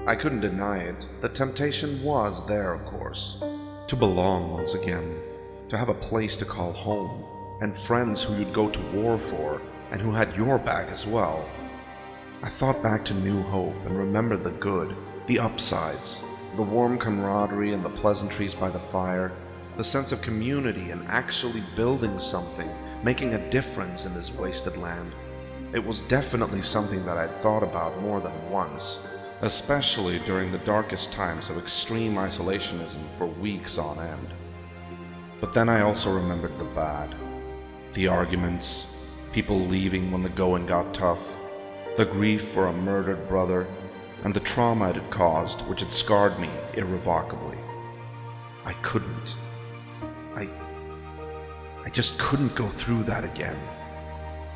I couldn't deny it. The temptation was there, of course. To belong once again. To have a place to call home, and friends who you'd go to war for, and who had your back as well. I thought back to New Hope and remembered the good, the upsides, the warm camaraderie and the pleasantries by the fire, the sense of community and actually building something, making a difference in this wasted land. It was definitely something that I'd thought about more than once, especially during the darkest times of extreme isolationism for weeks on end. But then I also remembered the bad. The arguments, people leaving when the going got tough, the grief for a murdered brother, and the trauma it had caused, which had scarred me irrevocably. I couldn't. I just couldn't go through that again.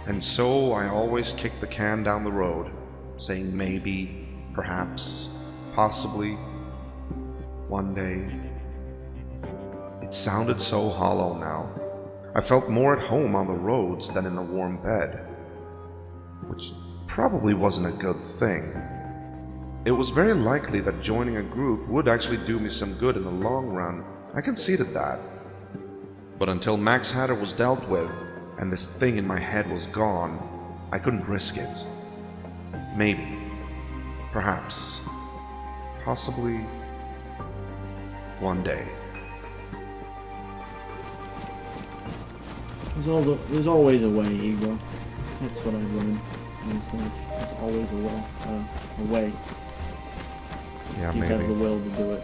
And so I always kicked the can down the road, saying maybe, perhaps, possibly, one day. It sounded so hollow now. I felt more at home on the roads than in the warm bed, which probably wasn't a good thing. It was very likely that joining a group would actually do me some good in the long run. I conceded that. But until Max Hatter was dealt with, and this thing in my head was gone, I couldn't risk it. Maybe. Perhaps. Possibly. One day. There's always a way, Ego. That's what I've learned. There's always a way. Yeah, you maybe. have the will to do it.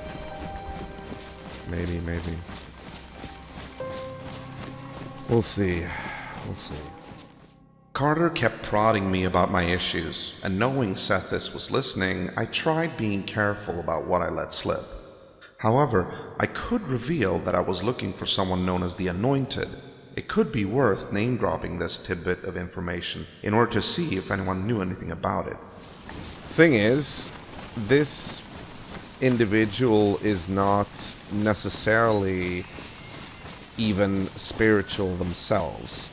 Maybe. We'll see. Carter kept prodding me about my issues, and knowing Sethis was listening, I tried being careful about what I let slip. However, I could reveal that I was looking for someone known as the Anointed. It could be worth name-dropping this tidbit of information in order to see if anyone knew anything about it. Thing is, this individual is not necessarily even spiritual themselves,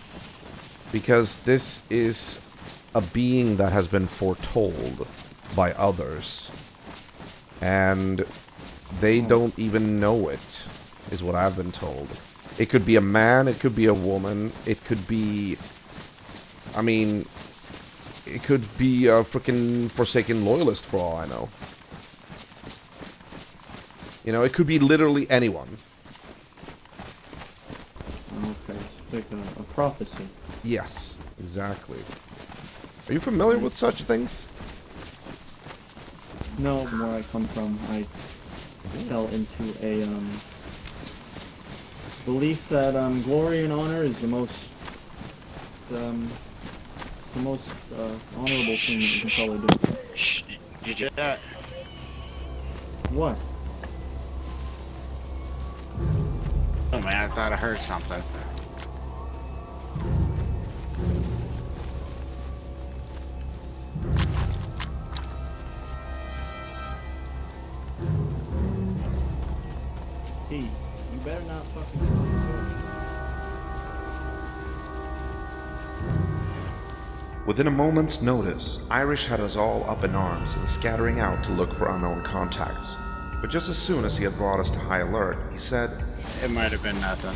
because this is a being that has been foretold by others, and they don't even know it, is what I've been told. It could be a man, it could be a woman, it could be... I mean, it could be a frickin' Forsaken Loyalist for all I know. You know, it could be literally anyone. Okay, it's like a prophecy. Yes, exactly. Are you familiar with such things? No, from where I come from, I fell into a belief that glory and honor is the most honorable thing that you can probably do. Shh, you did that. What? Oh man, I thought I heard something. Hey, you better not fucking... Within a moment's notice, Irish had us all up in arms and scattering out to look for unknown contacts. But just as soon as he had brought us to high alert, he said, It might have been nothing.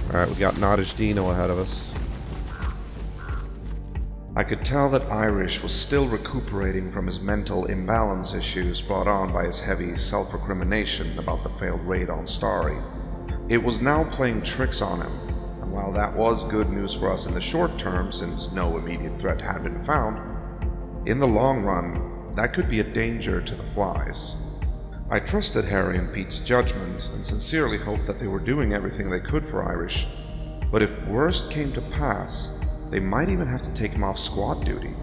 Alright, we got Nottage Dino ahead of us. I could tell that Irish was still recuperating from his mental imbalance issues brought on by his heavy self-recrimination about the failed raid on Starry. It was now playing tricks on him, and while that was good news for us in the short term since no immediate threat had been found, in the long run, that could be a danger to the flies. I trusted Harry and Pete's judgment and sincerely hoped that they were doing everything they could for Irish, but if worst came to pass, they might even have to take him off squad duty.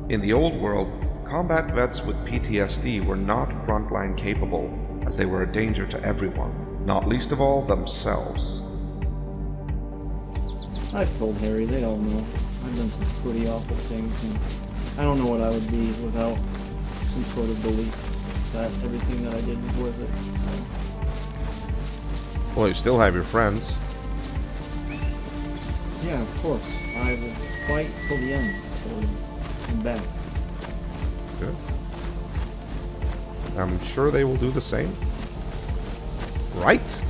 In the old world, combat vets with PTSD were not frontline capable, as they were a danger to everyone, not least of all themselves. I've told Harry, they all know. I've done some pretty awful things, and I don't know what I would be without some sort of belief that everything that I did was worth it. Well, you still have your friends. Yeah, of course. I will fight till the end for them and back. Good. I'm sure they will do the same. Right?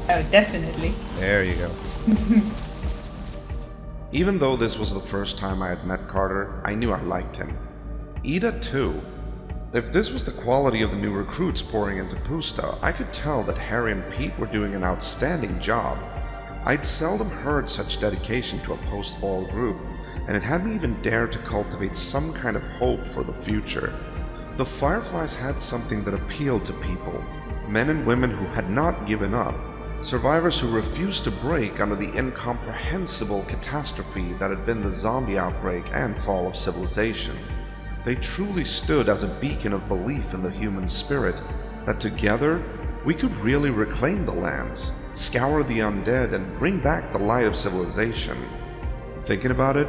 Oh, definitely. There you go. Even though this was the first time I had met Carter, I knew I liked him. Ida too. If this was the quality of the new recruits pouring into Pusta, I could tell that Harry and Pete were doing an outstanding job. I'd seldom heard such dedication to a post-fall group, and it had me even dare to cultivate some kind of hope for the future. The Fireflies had something that appealed to people, men and women who had not given up, survivors who refused to break under the incomprehensible catastrophe that had been the zombie outbreak and fall of civilization. They truly stood as a beacon of belief in the human spirit, that together we could really reclaim the lands, scour the undead, and bring back the light of civilization. Thinking about it,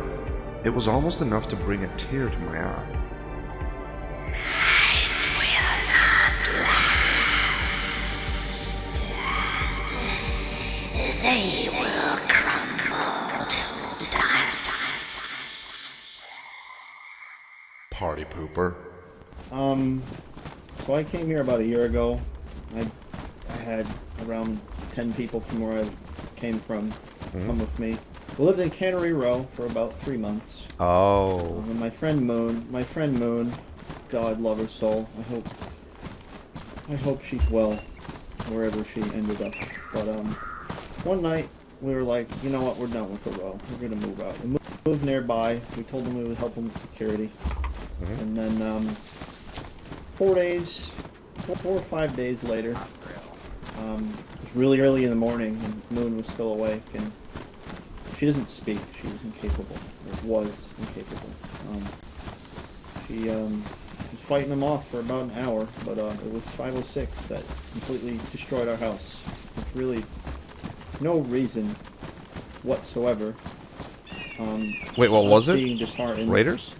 it was almost enough to bring a tear to my eye. They will crumble to dust. Party pooper. So I came here about a year ago. I had around 10 people from where I came from come with me. We lived in Cannery Row for about 3 months. Oh. And my friend Moon, God love her soul. I hope she's well wherever she ended up. But one night we were like, you know what, we're done with the row. We're gonna move out. We moved nearby. We told them we would help them with security. And then 4 or 5 days later, it was really early in the morning, and Moon was still awake, and she doesn't speak. She was incapable. Or was incapable. She was fighting them off for about an hour, but it was 506 that completely destroyed our house. It's really no reason whatsoever. Wait, what was it? Being disheartened. Raiders?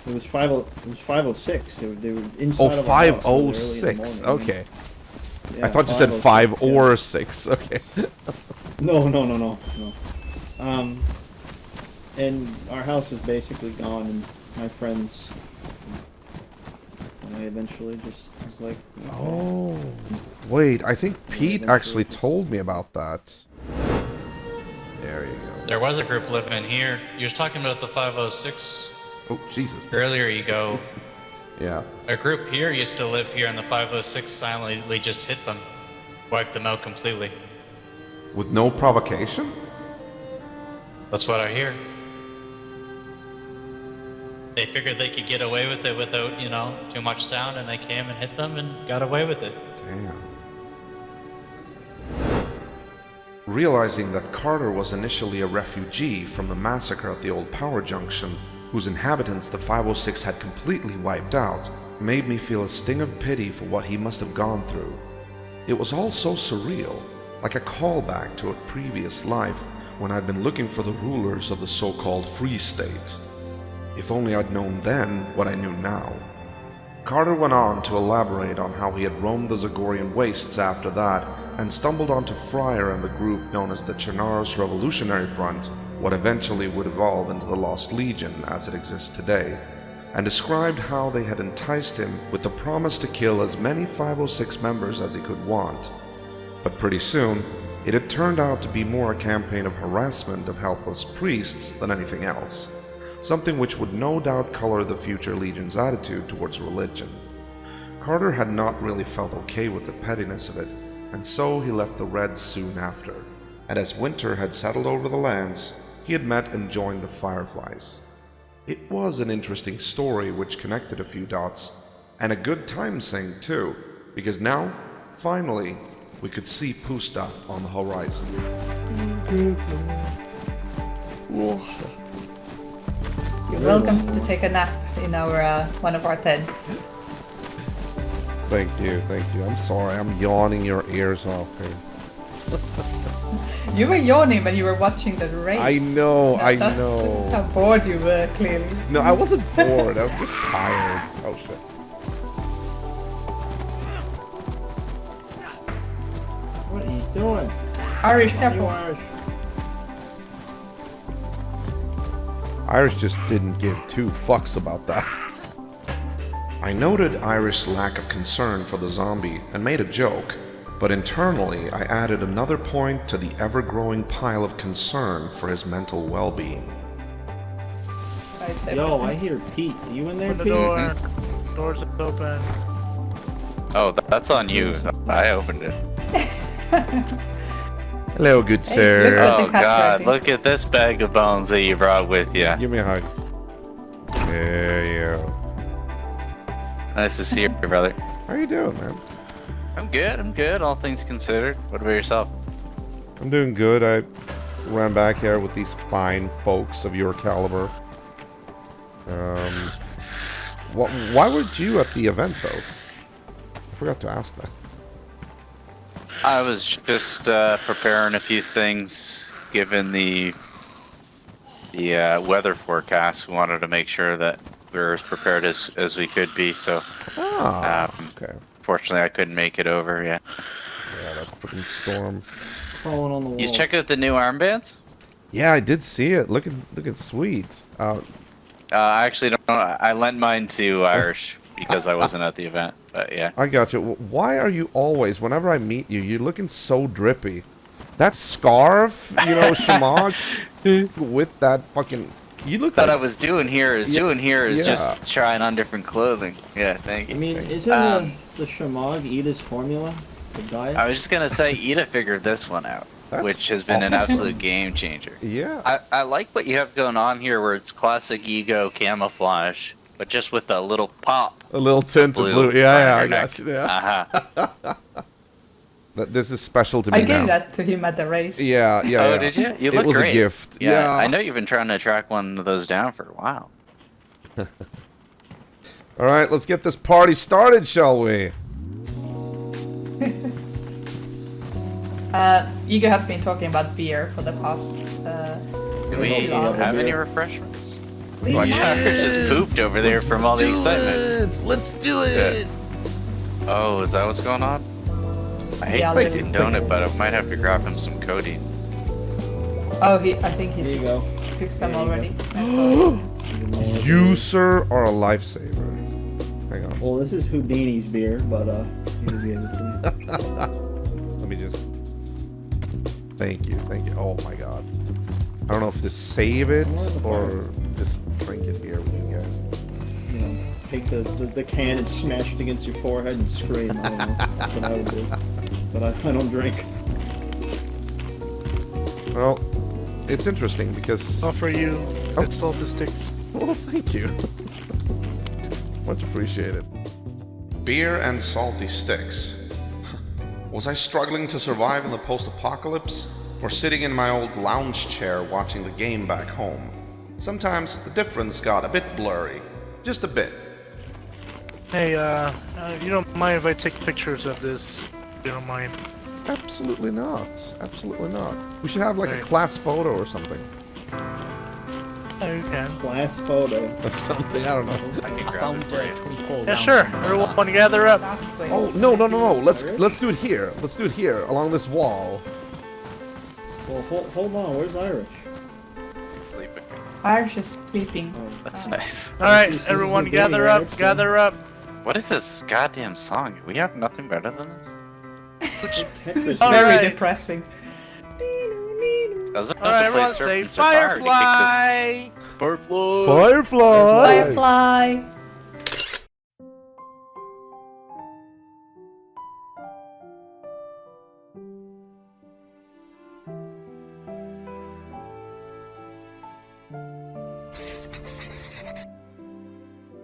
It was 506. They were inside Oh, of our house 506. Okay. Yeah, I thought you said 5 or 6. Okay. No. And our house is basically gone, and my friends. And I eventually just was like. Okay. Oh. Wait, I think Pete actually told me about that. There you go. There was a group living in here. You was talking about the 506. Oh, Jesus. Earlier you go. Yeah. A group here used to live here, and the 506 silently just hit them. Wiped them out completely. With no provocation? That's what I hear. They figured they could get away with it without, you know, too much sound, and they came and hit them and got away with it. Damn. Realizing that Carter was initially a refugee from the massacre at the old power junction, whose inhabitants the 506 had completely wiped out, made me feel a sting of pity for what he must have gone through. It was all so surreal, like a callback to a previous life when I'd been looking for the rulers of the so-called Free State. If only I'd known then what I knew now. Carter went on to elaborate on how he had roamed the Zagorian wastes after that and stumbled onto Fryer and the group known as the Chernarus Revolutionary Front, what eventually would evolve into the Lost Legion as it exists today, and described how they had enticed him with the promise to kill as many 506 members as he could want. But pretty soon, it had turned out to be more a campaign of harassment of helpless priests than anything else, something which would no doubt color the future Legion's attitude towards religion. Carter had not really felt okay with the pettiness of it, and so he left the Reds soon after, and as winter had settled over the lands, he had met and joined the Fireflies. It was an interesting story which connected a few dots, and a good time sink too, because now, finally, we could see Pusta on the horizon. You're welcome to take a nap in our one of our tents. Thank you, thank you. I'm sorry, I'm yawning your ears off here. You were yawning when you were watching the race. I know, I know. How bored you were, clearly. No, I wasn't bored, I was just tired. Oh shit. What are you doing? Irish, careful. Irish just didn't give two fucks about that. I noted Irish's lack of concern for the zombie and made a joke, but internally I added another point to the ever-growing pile of concern for his mental well-being. Yo, I hear Pete. Are you in there, Open the Pete? door. Door's open. Oh, that's on you. I opened it. Hello, good sir. Oh god, look at this bag of bones that you brought with you. Give me a hug. There you go. Nice to see you, brother. How you doing, man? I'm good, all things considered. What about yourself? I'm doing good. I ran back here with these fine folks of your caliber. Why weren't you at the event, though? I forgot to ask that. I was just preparing a few things, given the weather forecast. We wanted to make sure that we were as prepared as we could be. So, okay. Fortunately, I couldn't make it over. Yeah. Yeah, that fucking storm. Crawling on the walls. You check out the new armbands? Yeah, I did see it. Looking sweet. I actually don't know. I lent mine to Irish because I wasn't at the event. But yeah. I got you. Why are you always, whenever I meet you, you're looking so drippy? That scarf, you know, Shamag, with that fucking... You look What like... I was doing here is just trying on different clothing. Yeah, thank you. I mean, isn't the Shamag Ida's formula the diet? I was just gonna say, Ida figured this one out, which has been an absolute game changer. Yeah. I like what you have going on here, where it's classic ego camouflage, but just with a little pop. A little tint of blue. Yeah, I got you. Yeah. Uh-huh. This is special to me I gave now. that to him at the race. Yeah. Oh, did you? You look it was great. a gift. Yeah. I know you've been trying to track one of those down for a while. All right, let's get this party started, shall we? Ego has been talking about beer for the past. Do we have any refreshments? Please. My car just pooped over there from all the excitement. Let's do it. Oh, is that what's going on? I hate Yeah, to condone it, but I might have to grab him some codeine. Oh, I think he took some already. You, sir, are a lifesaver. Hang on. Well, this is Houdini's beer, but you gave it to me. Let me just... Thank you. Oh my god. I don't know if to save it or just drink it here with you guys. You know, take the can and smash it against your forehead and scream. I don't know. That's what I would do. But I don't drink. Well, it's interesting because... Offer you salty sticks. Well, thank you. Much appreciated. Beer and salty sticks. Was I struggling to survive in the post-apocalypse? Or sitting in my old lounge chair watching the game back home? Sometimes the difference got a bit blurry. Just a bit. Hey, you don't mind if I take pictures of this? You don't mind? Absolutely not. Absolutely not. We should have like a class photo or something. Oh, you can. Class photo. Or something, I don't know. Yeah, sure. Everyone gather up. Oh, no. Let's do it here. Let's do it here, along this wall. Well, hold on. Where's Irish? Sleeping. Irish is sleeping. That's nice. Alright, everyone gather up, gather up. What is this goddamn song? We have nothing better than this? It's very depressing. Doesn't Alright, everyone say Firefly! Firefly! Firefly!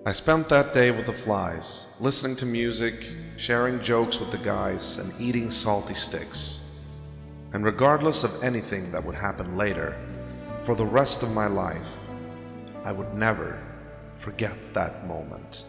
I spent that day with the flies, listening to music, sharing jokes with the guys, and eating salty sticks. And regardless of anything that would happen later, for the rest of my life, I would never forget that moment.